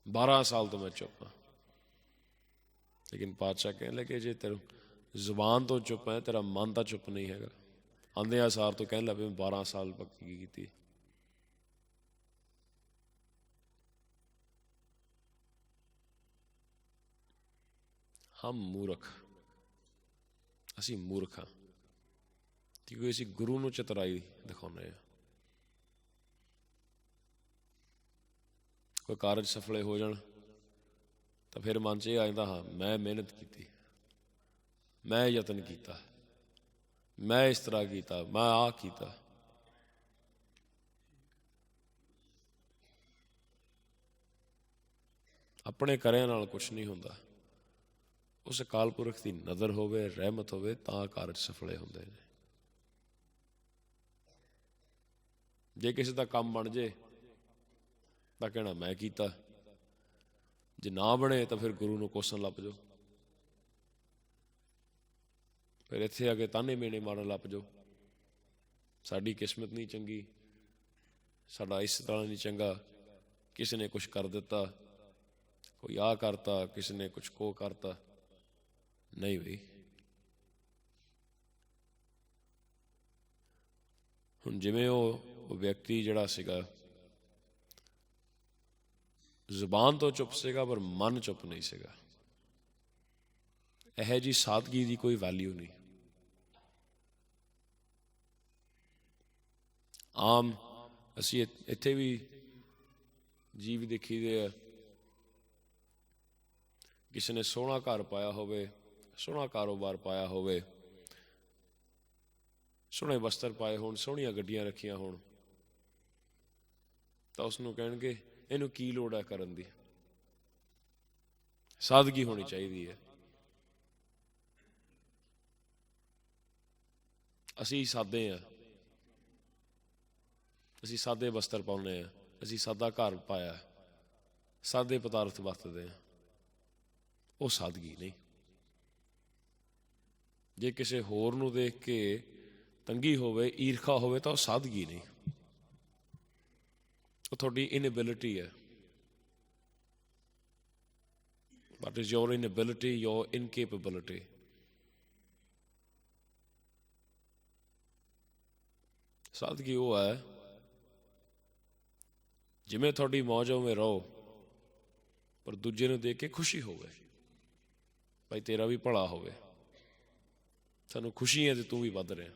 12 ਸਾਲ ਤੋਂ ਮੈਂ ਚੁੱਪ ਹਾਂ। ਲੇਕਿਨ ਪਾਤਸ਼ਾਹ ਕਹਿਣ ਲੱਗੇ ਜੇ ਤੇਰਾ ਜ਼ੁਬਾਨ ਤੋਂ ਚੁੱਪ ਹੈ, ਤੇਰਾ ਮਨ ਤਾਂ ਚੁੱਪ ਨਹੀਂ ਹੈਗਾ। ਆਉਂਦਿਆਂ ਸਾਰ ਤੋਂ ਕਹਿਣ ਲੱਗੇ 12 ਸਾਲ ਪੱਕੀ ਕੀਤੀ। ਹਮ ਮੂਰਖ, ਅਸੀਂ ਮੂਰਖ ਹਾਂ, ਕਿਉਂਕਿ ਅਸੀਂ ਗੁਰੂ ਨੂੰ ਚਤੁਰਾਈ ਦਿਖਾਉਂਦੇ ਹਾਂ। ਕੋਈ ਕਾਰਜ ਸਫਲੇ ਹੋ ਜਾਣ ਤਾਂ ਫਿਰ ਮਨ 'ਚ ਇਹ ਆ ਜਾਂਦਾ, ਹਾਂ ਮੈਂ ਮਿਹਨਤ ਕੀਤੀ, ਮੈਂ ਯਤਨ ਕੀਤਾ, ਮੈਂ ਇਸ ਤਰ੍ਹਾਂ ਕੀਤਾ, ਮੈਂ ਆਹ ਕੀਤਾ। ਆਪਣੇ ਕਰਿਆਂ ਨਾਲ ਕੁਛ ਨਹੀਂ ਹੁੰਦਾ। ਉਸ ਅਕਾਲ ਪੁਰਖ ਦੀ ਨਜ਼ਰ ਹੋਵੇ, ਰਹਿਮਤ ਹੋਵੇ, ਤਾਂ ਕਾਰਜ ਸਫਲੇ ਹੁੰਦੇ ਨੇ। ਜੇ ਕਿਸੇ ਦਾ ਕੰਮ ਬਣ ਜੇ ਤਾਂ ਕਹਿਣਾ ਮੈਂ ਕੀਤਾ, ਜੇ ਨਾ ਬਣੇ ਤਾਂ ਫਿਰ ਗੁਰੂ ਨੂੰ ਕੋਸਣ ਲੱਗ ਜਾਓ, ਫਿਰ ਇੱਥੇ ਆ ਕੇ ਤਾਨੇ ਮੇਣੇ ਮਾਰਨ ਲੱਗ ਜਾਓ, ਸਾਡੀ ਕਿਸਮਤ ਨਹੀਂ ਚੰਗੀ, ਸਾਡਾ ਇਸ ਤਰ੍ਹਾਂ ਨਹੀਂ ਚੰਗਾ, ਕਿਸੇ ਨੇ ਕੁਛ ਕਰ ਦਿੱਤਾ, ਕੋਈ ਆਹ ਕਰਤਾ, ਕਿਸੇ ਨੇ ਕੁਛ ਕੋ ਕਰਤਾ। ਨਹੀਂ ਬਈ, ਹੁਣ ਜਿਵੇਂ ਉਹ ਵਿਅਕਤੀ ਜਿਹੜਾ ਸੀਗਾ ਜ਼ੁਬਾਨ ਤੋਂ ਚੁੱਪ ਸੀਗਾ ਪਰ ਮਨ ਚੁੱਪ ਨਹੀਂ ਸੀਗਾ, ਇਹੋ ਜਿਹੀ ਸਾਦਗੀ ਦੀ ਕੋਈ ਵੈਲਿਊ ਨਹੀਂ। ਆਮ ਅਸੀਂ ਇੱਥੇ ਵੀ ਜੀਵ ਦੇਖੀਦੇ ਆ, ਕਿਸੇ ਨੇ ਸੋਹਣਾ ਘਰ ਪਾਇਆ ਹੋਵੇ, ਸੋਹਣਾ ਕਾਰੋਬਾਰ ਪਾਇਆ ਹੋਵੇ, ਸੋਹਣੇ ਬਸਤਰ ਪਾਏ ਹੋਣ, ਸੋਹਣੀਆਂ ਗੱਡੀਆਂ ਰੱਖੀਆਂ ਹੋਣ, ਤਾਂ ਉਸਨੂੰ ਕਹਿਣਗੇ ਇਹਨੂੰ ਕੀ ਲੋੜ ਹੈ ਕਰਨ ਦੀ। ਸਾਦਗੀ ਹੋਣੀ ਚਾਹੀਦੀ ਹੈ। ਅਸੀਂ ਸਾਦੇ ਹਾਂ, ਅਸੀਂ ਸਾਦੇ ਬਸਤਰ ਪਾਉਂਦੇ ਹਾਂ, ਅਸੀਂ ਸਾਦਾ ਘਰ ਪਾਇਆ, ਸਾਦੇ ਪਦਾਰਥ ਵਰਤਦੇ ਹਾਂ, ਉਹ ਸਾਦਗੀ ਨਹੀਂ। ਜੇ ਕਿਸੇ ਹੋਰ ਨੂੰ ਦੇਖ ਕੇ ਤੰਗੀ ਹੋਵੇ, ਈਰਖਾ ਹੋਵੇ, ਤਾਂ ਉਹ ਸਾਦਗੀ ਨਹੀਂ, ਉਹ ਤੁਹਾਡੀ ਇਨਐਬਿਲਿਟੀ ਹੈ। What is your inability, your incapability? ਸਾਦਗੀ ਉਹ ਹੈ, ਜਿਵੇਂ ਤੁਹਾਡੀ ਮੌਜ ਉਵੇਂ ਰਹੋ, ਪਰ ਦੂਜੇ ਨੂੰ ਦੇਖ ਕੇ ਖੁਸ਼ੀ ਹੋਵੇ, ਭਾਈ ਤੇਰਾ ਵੀ ਭਲਾ ਹੋਵੇ, ਸਾਨੂੰ ਖੁਸ਼ੀ ਹੈ ਤੇ ਤੂੰ ਵੀ ਵੱਧ ਰਿਹਾ।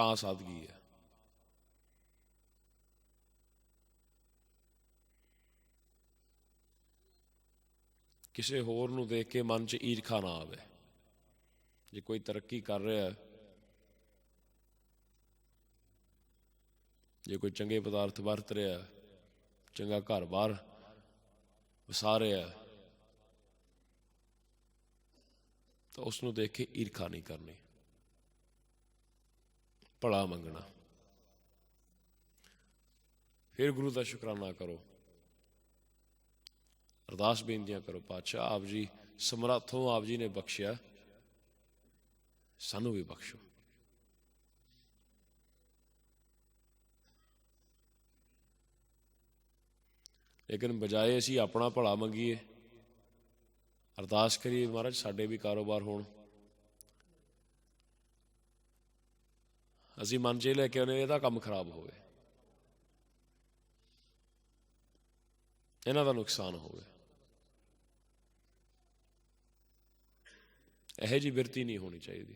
ਤਾਂ ਸਾਦਗੀ ਹੈ। ਕਿਸੇ ਹੋਰ ਨੂੰ ਦੇਖ ਕੇ ਮਨ 'ਚ ਈਰਖਾ ਨਾ ਆਵੇ। ਜੇ ਕੋਈ ਤਰੱਕੀ ਕਰ ਰਿਹਾ, ਜੇ ਕੋਈ ਚੰਗੇ ਪਦਾਰਥ ਵਰਤ ਰਿਹਾ, ਚੰਗਾ ਘਰ-ਬਾਰ ਵਸਾ ਰਿਹਾ, ਤਾਂ ਉਸ ਨੂੰ ਦੇਖ ਕੇ ਈਰਖਾ ਨਹੀਂ ਕਰਨੀ, ਭਲਾ ਮੰਗਣਾ। ਫਿਰ ਗੁਰੂ ਦਾ ਸ਼ੁਕਰਾਨਾ ਕਰੋ, ਅਰਦਾਸ ਬੇਨਤੀਆਂ ਕਰੋ, ਪਾਤਸ਼ਾਹ ਆਪ ਜੀ ਸਮਰੱਥ ਹੋ, ਆਪ ਜੀ ਨੇ ਬਖਸ਼ਿਆ, ਸਾਨੂੰ ਵੀ ਬਖਸ਼ੋ। ਲੇਕਿਨ ਬਜਾਏ ਅਸੀਂ ਆਪਣਾ ਭਲਾ ਮੰਗੀਏ, ਅਰਦਾਸ ਕਰੀਏ ਮਹਾਰਾਜ ਸਾਡੇ ਵੀ ਕਾਰੋਬਾਰ ਹੋਣ, ਅਸੀਂ ਮਨ 'ਚ ਲੈ ਕੇ ਆਉਂਦੇ ਇਹਦਾ ਕੰਮ ਖਰਾਬ ਹੋਵੇ, ਇਹਨਾਂ ਦਾ ਨੁਕਸਾਨ ਹੋਵੇ। ਇਹੋ ਜਿਹੀ ਬਿਰਤੀ ਨਹੀਂ ਹੋਣੀ ਚਾਹੀਦੀ।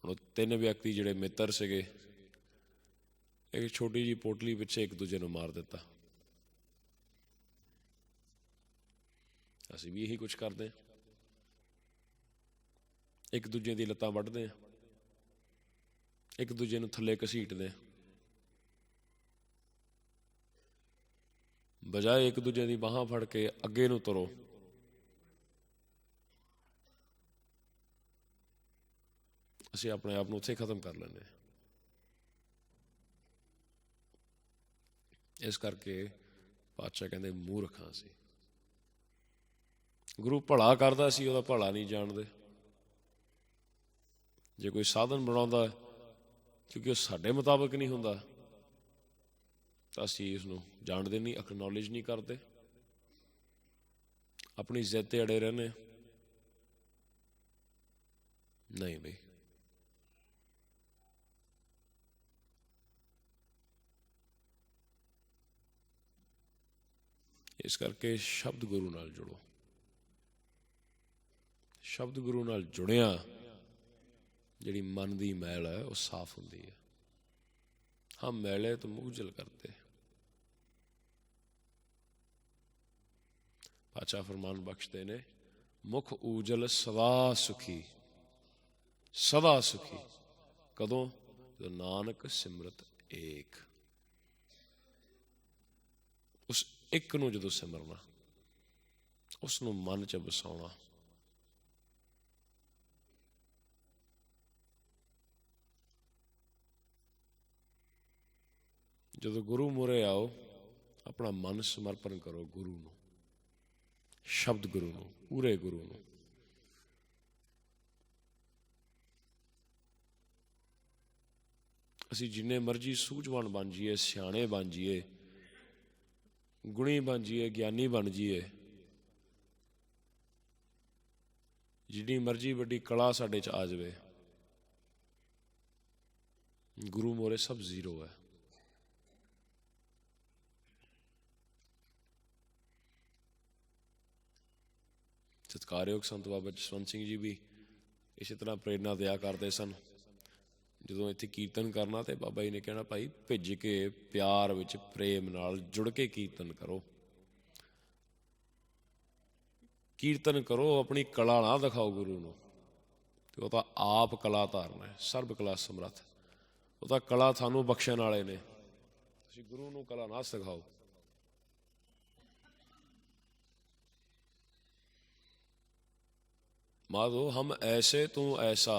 ਹੁਣ 3 ਵਿਅਕਤੀ ਜਿਹੜੇ ਮਿੱਤਰ ਸੀਗੇ, ਇੱਕ ਛੋਟੀ ਜਿਹੀ ਪੋਟਲੀ ਪਿੱਛੇ ਇੱਕ ਦੂਜੇ ਨੂੰ ਮਾਰ ਦਿੱਤਾ। ਅਸੀਂ ਵੀ ਇਹੀ ਕੁਛ ਕਰਦੇ ਹਾਂ, ਇੱਕ ਦੂਜੇ ਦੀ ਲੱਤਾਂ ਵੱਢਦੇ ਹਾਂ, ਇੱਕ ਦੂਜੇ ਨੂੰ ਥੱਲੇ ਘਸੀਟਦੇ ਹਾਂ, ਬਜਾਏ ਇੱਕ ਦੂਜੇ ਦੀ ਬਾਹਾਂ ਫੜ ਕੇ ਅੱਗੇ ਨੂੰ ਤੁਰੋ। ਅਸੀਂ ਆਪਣੇ ਆਪ ਨੂੰ ਉੱਥੇ ਖਤਮ ਕਰ ਲੈਂਦੇ ਹਾਂ। ਇਸ ਕਰਕੇ ਪਾਤਸ਼ਾਹ ਕਹਿੰਦੇ ਮੂਰਖ ਹਾਂ ਅਸੀਂ। ਗੁਰੂ ਭਲਾ ਕਰਦਾ ਸੀ, ਉਹਦਾ ਭਲਾ ਨਹੀਂ ਜਾਣਦੇ। ਜੇ ਕੋਈ ਸਾਧਨ ਬਣਾਉਂਦਾ ਕਿਉਂਕਿ ਉਹ ਸਾਡੇ ਮੁਤਾਬਕ ਨਹੀਂ ਹੁੰਦਾ, ਤਾਂ ਅਸੀਂ ਇਸ ਨੂੰ ਜਾਣਦੇ ਨਹੀਂ, ਐਕਨੋਲੇਜ ਨਹੀਂ ਕਰਦੇ, ਆਪਣੀ ਜ਼ਿੱਦ 'ਤੇ ਅੜੇ ਰਹਿੰਦੇ। ਨਹੀਂ ਬਈ, ਇਸ ਕਰਕੇ ਸ਼ਬਦ ਗੁਰੂ ਨਾਲ ਜੁੜੋ। ਸ਼ਬਦ ਗੁਰੂ ਨਾਲ ਜੁੜਿਆ ਜਿਹੜੀ ਮਨ ਦੀ ਮੈਲ ਹੈ ਉਹ ਸਾਫ਼ ਹੁੰਦੀ ਹੈ। ਹਾਂ ਮੈਲੇ ਤੋਂ ਮੁਖਜਲ ਕਰਦੇ। ਪਾਤਸ਼ਾਹ ਫਰਮਾਨ ਬਖਸ਼ਦੇ ਨੇ, ਮੁਖ ਊਜਲ ਸਦਾ ਸੁਖੀ, ਸਦਾ ਸੁਖੀ। ਕਦੋਂ? ਜਦੋਂ ਨਾਨਕ ਸਿਮਰਤ ਏਕ। ਉਸ ਇੱਕ ਨੂੰ ਜਦੋਂ ਸਿਮਰਨਾ, ਉਸ ਨੂੰ ਮਨ 'ਚ ਵਸਾਉਣਾ, ਜਦੋਂ ਗੁਰੂ ਮੂਹਰੇ ਆਓ, ਆਪਣਾ ਮਨ ਸਮਰਪਣ ਕਰੋ ਗੁਰੂ ਨੂੰ, ਸ਼ਬਦ ਗੁਰੂ ਨੂੰ, ਪੂਰੇ ਗੁਰੂ ਨੂੰ। ਅਸੀਂ ਜਿੰਨੇ ਮਰਜ਼ੀ ਸੂਝਵਾਨ ਬਣ ਜਾਈਏ, ਸਿਆਣੇ ਬਣ ਜਾਈਏ, ਗੁਣੀ ਬਣ ਜਾਈਏ, ਗਿਆਨੀ ਬਣ ਜਾਈਏ, ਜਿੰਨੀ ਮਰਜ਼ੀ ਵੱਡੀ ਕਲਾ ਸਾਡੇ 'ਚ ਆ ਜਾਵੇ, ਗੁਰੂ ਮੋਰੇ ਸਭ ਜ਼ੀਰੋ ਹੈ। ਸਤਿਕਾਰਯੋਗ ਸੰਤ ਬਾਬਾ ਜਸਵੰਤ ਸਿੰਘ ਜੀ ਵੀ ਇਸੇ ਤਰ੍ਹਾਂ ਪ੍ਰੇਰਨਾ ਦਿਆ ਕਰਦੇ ਸਨ। ਜਦੋਂ ਇੱਥੇ ਕੀਰਤਨ ਕਰਨਾ ਤੇ ਬਾਬਾ ਜੀ ਨੇ ਕਹਿਣਾ, ਭਾਈ ਭਿੱਜ ਕੇ ਪਿਆਰ ਵਿੱਚ ਪ੍ਰੇਮ ਨਾਲ ਜੁੜ ਕੇ ਕੀਰਤਨ ਕਰੋ, ਕੀਰਤਨ ਕਰੋ, ਆਪਣੀ ਕਲਾ ਨਾ ਦਿਖਾਓ ਗੁਰੂ ਨੂੰ। ਤੇ ਉਹ ਤਾਂ ਆਪ ਕਲਾ ਧਾਰਨ ਹੈ, ਸਰਬ ਕਲਾ ਸਮਰੱਥ। ਉਹ ਤਾਂ ਕਲਾ ਤੁਹਾਨੂੰ ਬਖਸ਼ਣ ਵਾਲੇ ਨੇ, ਤੁਸੀਂ ਗੁਰੂ ਨੂੰ ਕਲਾ ਨਾ ਸਿਖਾਓ। ਮਾਧੋ ਹਮ ਐਸੇ ਤੂੰ ਐਸਾ।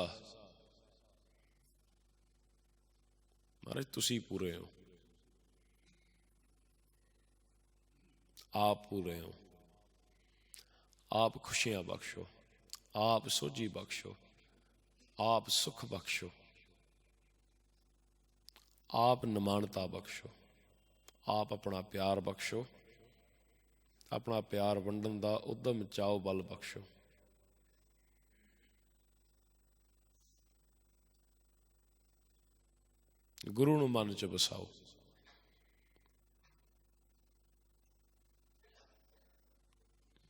ਮਹਾਰਾਜ ਤੁਸੀਂ ਪੂਰੇ ਹੋ, ਆਪ ਪੂਰੇ ਹੋ। ਆਪ ਖੁਸ਼ੀਆਂ ਬਖਸ਼ੋ, ਆਪ ਸੋਝੀ ਬਖਸ਼ੋ, ਆਪ ਸੁਖ ਬਖਸ਼ੋ, ਆਪ ਨਿਮਾਣਤਾ ਬਖਸ਼ੋ, ਆਪ ਆਪਣਾ ਪਿਆਰ ਬਖਸ਼ੋ, ਆਪਣਾ ਪਿਆਰ ਵੰਡਣ ਦਾ ਉਦਮ ਚਾਓ ਬਲ ਬਖਸ਼ੋ। ਗੁਰੂ ਨੂੰ ਮਨ 'ਚ ਵਸਾਓ।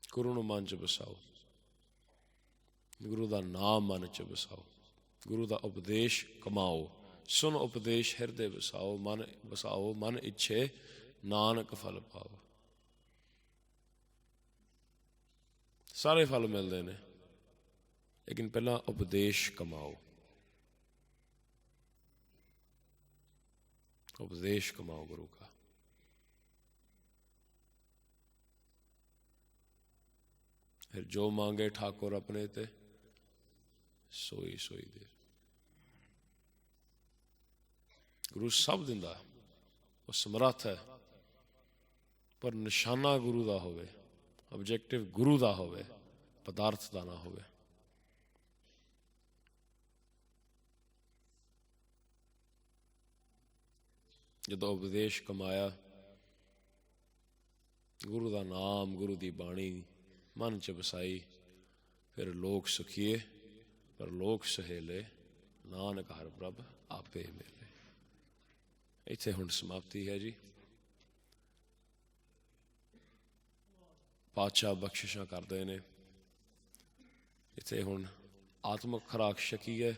ਗੁਰੂ ਨੂੰ ਮਨ 'ਚ ਵਸਾਓ, ਗੁਰੂ ਦਾ ਨਾਮ ਮਨ 'ਚ ਵਸਾਓ, ਗੁਰੂ ਦਾ ਉਪਦੇਸ਼ ਕਮਾਓ, ਸੁਨ ਉਪਦੇਸ਼ ਹਿਰਦੇ ਵਸਾਓ, ਮਨ ਇੱਛੇ ਨਾਨਕ ਫਲ ਪਾਓ। ਸਾਰੇ ਫਲ ਮਿਲਦੇ ਨੇ, ਲੇਕਿਨ ਪਹਿਲਾਂ ਉਪਦੇਸ਼ ਕਮਾਓ, उपदेश कमाओ गुरु का। फिर जो मांगे ठाकुर अपने ते सोई सोई दे। गुरु सब दिंदा, वो समर्थ है, पर निशाना गुरु दा होवे, ऑब्जेक्टिव गुरु दा होवे, पदार्थ दा ना होवे। जदों उपदेश कमाया, गुरु का नाम, गुरु की बाणी मन च बसाई, फिर लोक सुखीए पर लोक सहेले, नानक हर प्रभ आपे मिले। इत्थे हुण समाप्ति है जी। पातशाह बख्शिशां करदे ने, इत्थे हुण आत्मक खुराक छकी है,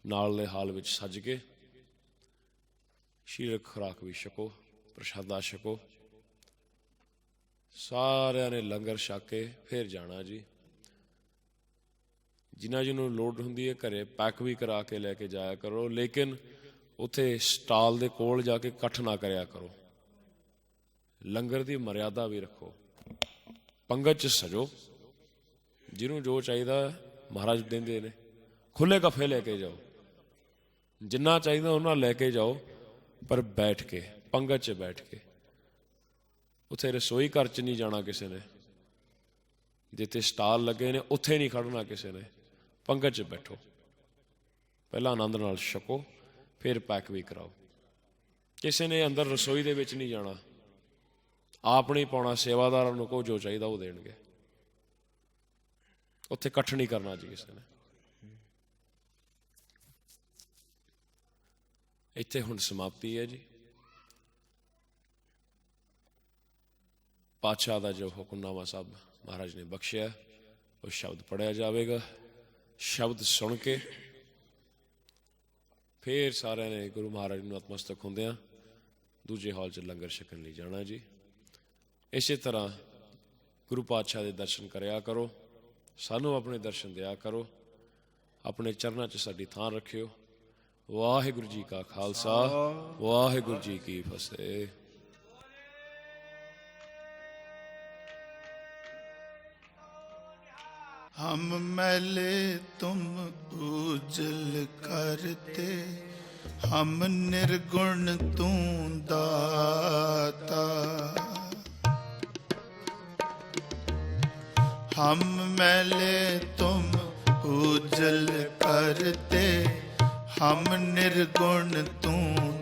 नाल दे हाल विच सज के ਸ਼ੀਰਕ ਖੁਰਾਕ ਵੀ ਛਕੋ, ਪ੍ਰਸ਼ਾਦਾ ਛਕੋ। ਸਾਰਿਆਂ ਨੇ ਲੰਗਰ ਛਕ ਕੇ ਫਿਰ ਜਾਣਾ ਜੀ। ਜਿਨ੍ਹਾਂ ਜਿਹਨੂੰ ਲੋੜ ਹੁੰਦੀ ਹੈ ਘਰੇ ਪੈਕ ਵੀ ਕਰਾ ਕੇ ਲੈ ਕੇ ਜਾਇਆ ਕਰੋ, ਲੇਕਿਨ ਉੱਥੇ ਸਟਾਲ ਦੇ ਕੋਲ ਜਾ ਕੇ ਇਕੱਠ ਨਾ ਕਰਿਆ ਕਰੋ। ਲੰਗਰ ਦੀ ਮਰਿਆਦਾ ਵੀ ਰੱਖੋ, ਪੰਗਤ 'ਚ ਸਜੋ, ਜਿਹਨੂੰ ਜੋ ਚਾਹੀਦਾ ਮਹਾਰਾਜ ਦਿੰਦੇ ਨੇ। ਖੁੱਲ੍ਹੇ ਕਫੇ ਲੈ ਕੇ ਜਾਓ, ਜਿੰਨਾ ਚਾਹੀਦਾ ਉਹਨਾਂ ਲੈ ਕੇ ਜਾਓ, पर बैठ के पंगत च बैठ के। उत्थे रसोई घर च नहीं जाना किसी ने, जिथे स्टाल लगे ने उत्थे नहीं खड़ना किसी ने। पंगत च बैठो, पहला आनंद नाल छको, फिर पैक भी कराओ। किसी ने अंदर रसोई दे विच नहीं जाना, आप नहीं पाउणा। सेवादारां नूं कहो जो चाहिदा वो देणगे, उत्थे इकट्ठ नहीं करना जी किसी ने। इत्थे हुण समाप्ति है जी। पातशाह का जो हुक्मनामा साहब महाराज ने बख्शिया, वो शब्द पढ़िया जाएगा। शब्द सुन के फिर सारे ने गुरु महाराज नूं नतमस्तक हुंदियां दूजे हॉल च लंगर छकण लई जाना जी। इसे तरह गुरु पातशाह के दर्शन करिया करो, सानू अपने दर्शन दिया करो, अपने चरणों च साडी थां रखियो। वाहिगुरु जी का खालसा, वाहिगुरु जी की फतेह।
हम मैले तुम उजल करते, हम निर्गुण तू दाता। हम मैले तुम उजल करते, हम निर्गुण तू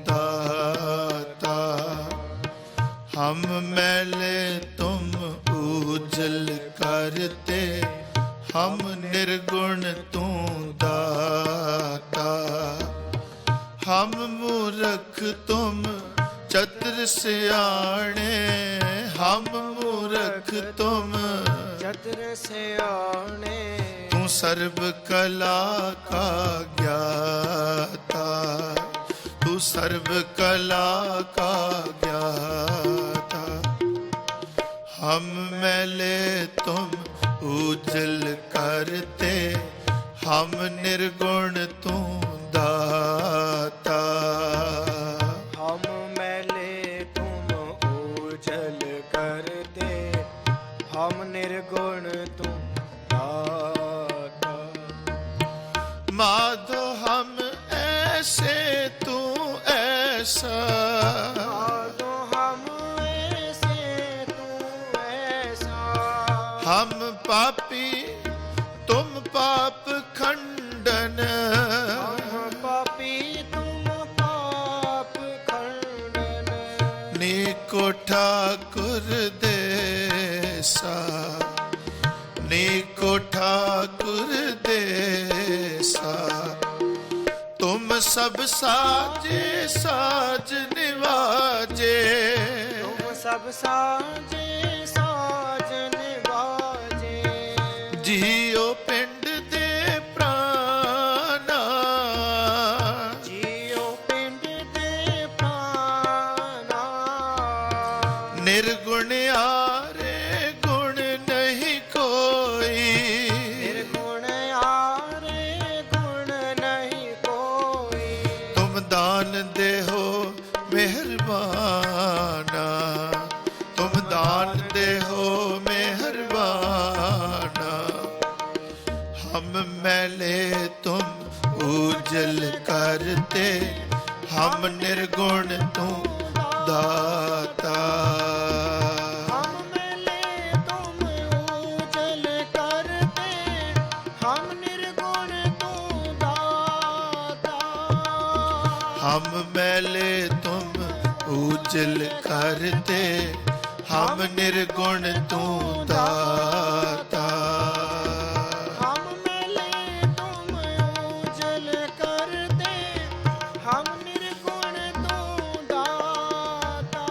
दाता। हम मैले तुम उजल करते, हम निर्गुण तू दाता। हम मूर्ख तुम चतुर सियाणे, हम मूर्ख तुम
चतुर सियाणे।
तू सर्व कला का ज्ञाता, तू सर्व कला का ज्ञाता। हम मैले तुम उजल करते, हम निर्गुण तू दाता।
हम मैले तुम उजल करते, हम निर्गुण तू दाता।
माधो हम ऐसे तू ऐसा,
माधो हम ऐसे तू ऐसा।
हम पापी तुम पाप खंडन,
हम पापी तुम पाप खंडन।
नीको ठाकुर देसा, नीको ठाकुर देसा। तुम सब साजे साज निवाजे,
तुम सब साजे साज निवाजे।
ਊਜਲ ਕਰਤੇ ਹਮ ਨਿਰਗੁਣ ਤੂੰ ਦਾਤਾ
ਹਮ ਮਿਲੇ ਤੁਮ ਊਜਲ ਕਰਤੇ ਹਮ ਨਿਰਗੁਣ ਤੂੰ ਦਾਤਾ
ਹਮ ਮੈਲੇ ਤੁਮ ਊਜਲ ਕਰਤੇ ਹਮ ਨਿਰਗੁਣ ਤੂੰ ਦਾਤਾ
ਹਮ ਮਿਲੇ ਤੁਮ ਊਜਲ ਕਰਤੇ ਹਮ ਨਿਰਗੁਣ ਤੂੰ ਦਾਤਾ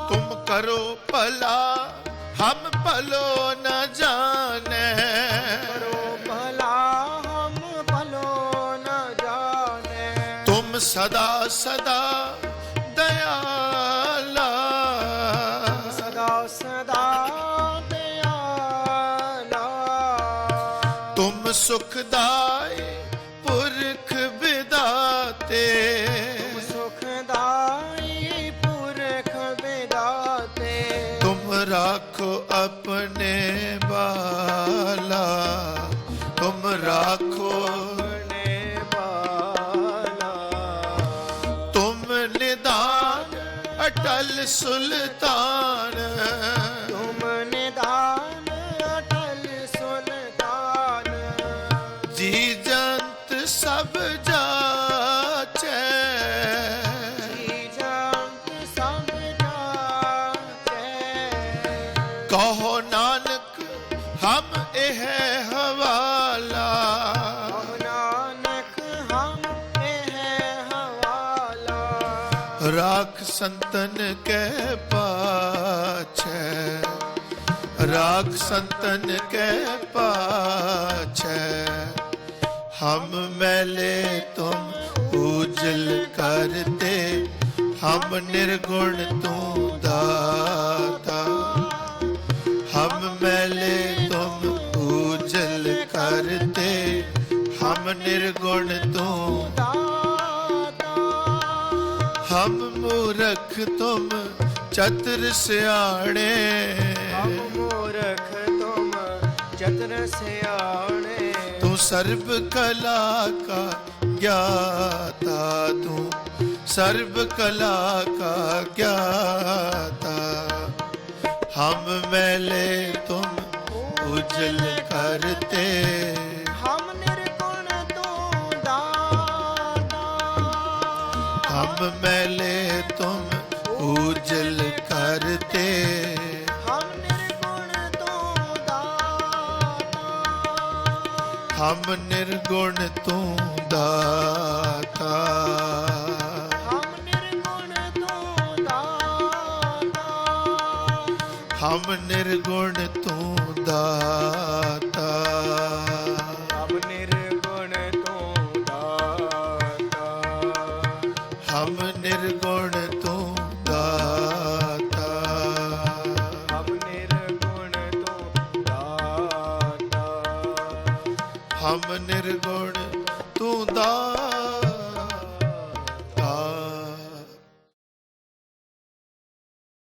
ਤੁਮ ਕਰੋ ਭਲਾ ਹਮ ਭਲੋ ਨ ਜਾਣੈ
ਕਰੋ ਭਲਾ ਹਮ ਭਲੋ ਨ ਜਾਣੈ
ਤੁਮ ਸਦਾ ਸਦਾ ਦਇਆਲਾ
ਸਦਾ ਸਦਾ ਦਇਆਲਾ
ਤੁਮ ਸੁਖਦਾਈ ਪੁਰਖ ਵਿਦਾਤੇ
ਤੁਮ ਸੁਖਦਾਈ ਪੁਰਖ ਵਿਦਾਤੇ
ਤੁਮ ਰਾਖੋ ਆਪਣੇ ਬਾਲਾ ਤੁਮ ਰਾਖੋ
ਆਪਣੇ ਬਾਲਾ
ਤੁਮ ਨਿਦਾਨ ਅਟਲ ਸੁਲਤਾਨ
ਤੁਮ ਨਿਦਾਨ ਅਟਲ ਸੁਲਤਾਨ
ਜੀ ਜੰਤ ਸਭ ਜਾਚੈ
ਜੀ ਜੰਤ ਸਭ ਜਾਚੈ
ਕਹੋ ਨਾਨਕ ਹਮ ਇਹ ਹਵਾਲਾ
ਕਹੋ ਨਾਨਕ ਹਮ ਇਹ ਹਵਾਲਾ
ਰਾਖ ਸੰਤਨ ਕੈ ਪਾਛੈ ਰਾਖ ਸੰਤਨ ਕੈ ਪਾਛੈ ਹਮ ਮੈਲੇ ਤੁਮ ਊਜਲ ਕਰਤੇ ਹਮ ਨਿਰਗੁਣ ਤੂੰ ਦਾਤਾ ਹਮ ਮੈਲੇ ਤੁਮ ਊਜਲ ਕਰਤੇ ਹਮ ਨਿਰਗੁਣ ਤੂੰ
ਦਾਤਾ
ਹਮ ਮੂਰਖ ਤੁਮ ਚਤੁਰ ਸਿਆਣੇ
ਹਮ ਮੂਰਖ ਤੁਮ ਚਤੁਰ ਸਿਆਣੇ
ਤੂੰ ਸਰਬ ਕਲਾ ਕਾ ਗਿਆਤਾ ਤੂੰ ਸਰਬ ਕਲਾ ਕਾ ਗਿਆਤਾ ਹਮ ਮੈਲੇ ਤੁਮ ਉਜਲ ਕਰਤੇ
ਹਮ ਨਿਰਗੁਣ ਤੂੰ ਦਾਤਾ
ਹਮ ਮੈਲੇ ਤੁਮ ਉਜਲ ਕਰਤੇ
ਹਮ ਨਿਰਗੁਣ ਤੂੰ ਦਾਤਾ
ਹਮ ਨਿਰਗੁਣ ਤੂੰ ਦਾਤਾ
ਹਮ ਨਿਰਗੁਣ ਤੂੰ ਦਾਤਾ
ਹਮ ਨਿਰਗੁਣ ਤੂੰ ਦਾਤਾ
ਹਮ ਨਿਰਗੁਣ ਤੂੰ ਦਾਤਾ
ਹਮ ਨਿਰਗੁਣ ਤੂੰ ਦਾਤਾ
ਹਮ ਨਿਰਗੁਣ ਤੂੰ ਦਾਤਾ
ਹਮ ਨਿਰਗੁਣ ਤੂੰ ਦਾਤਾ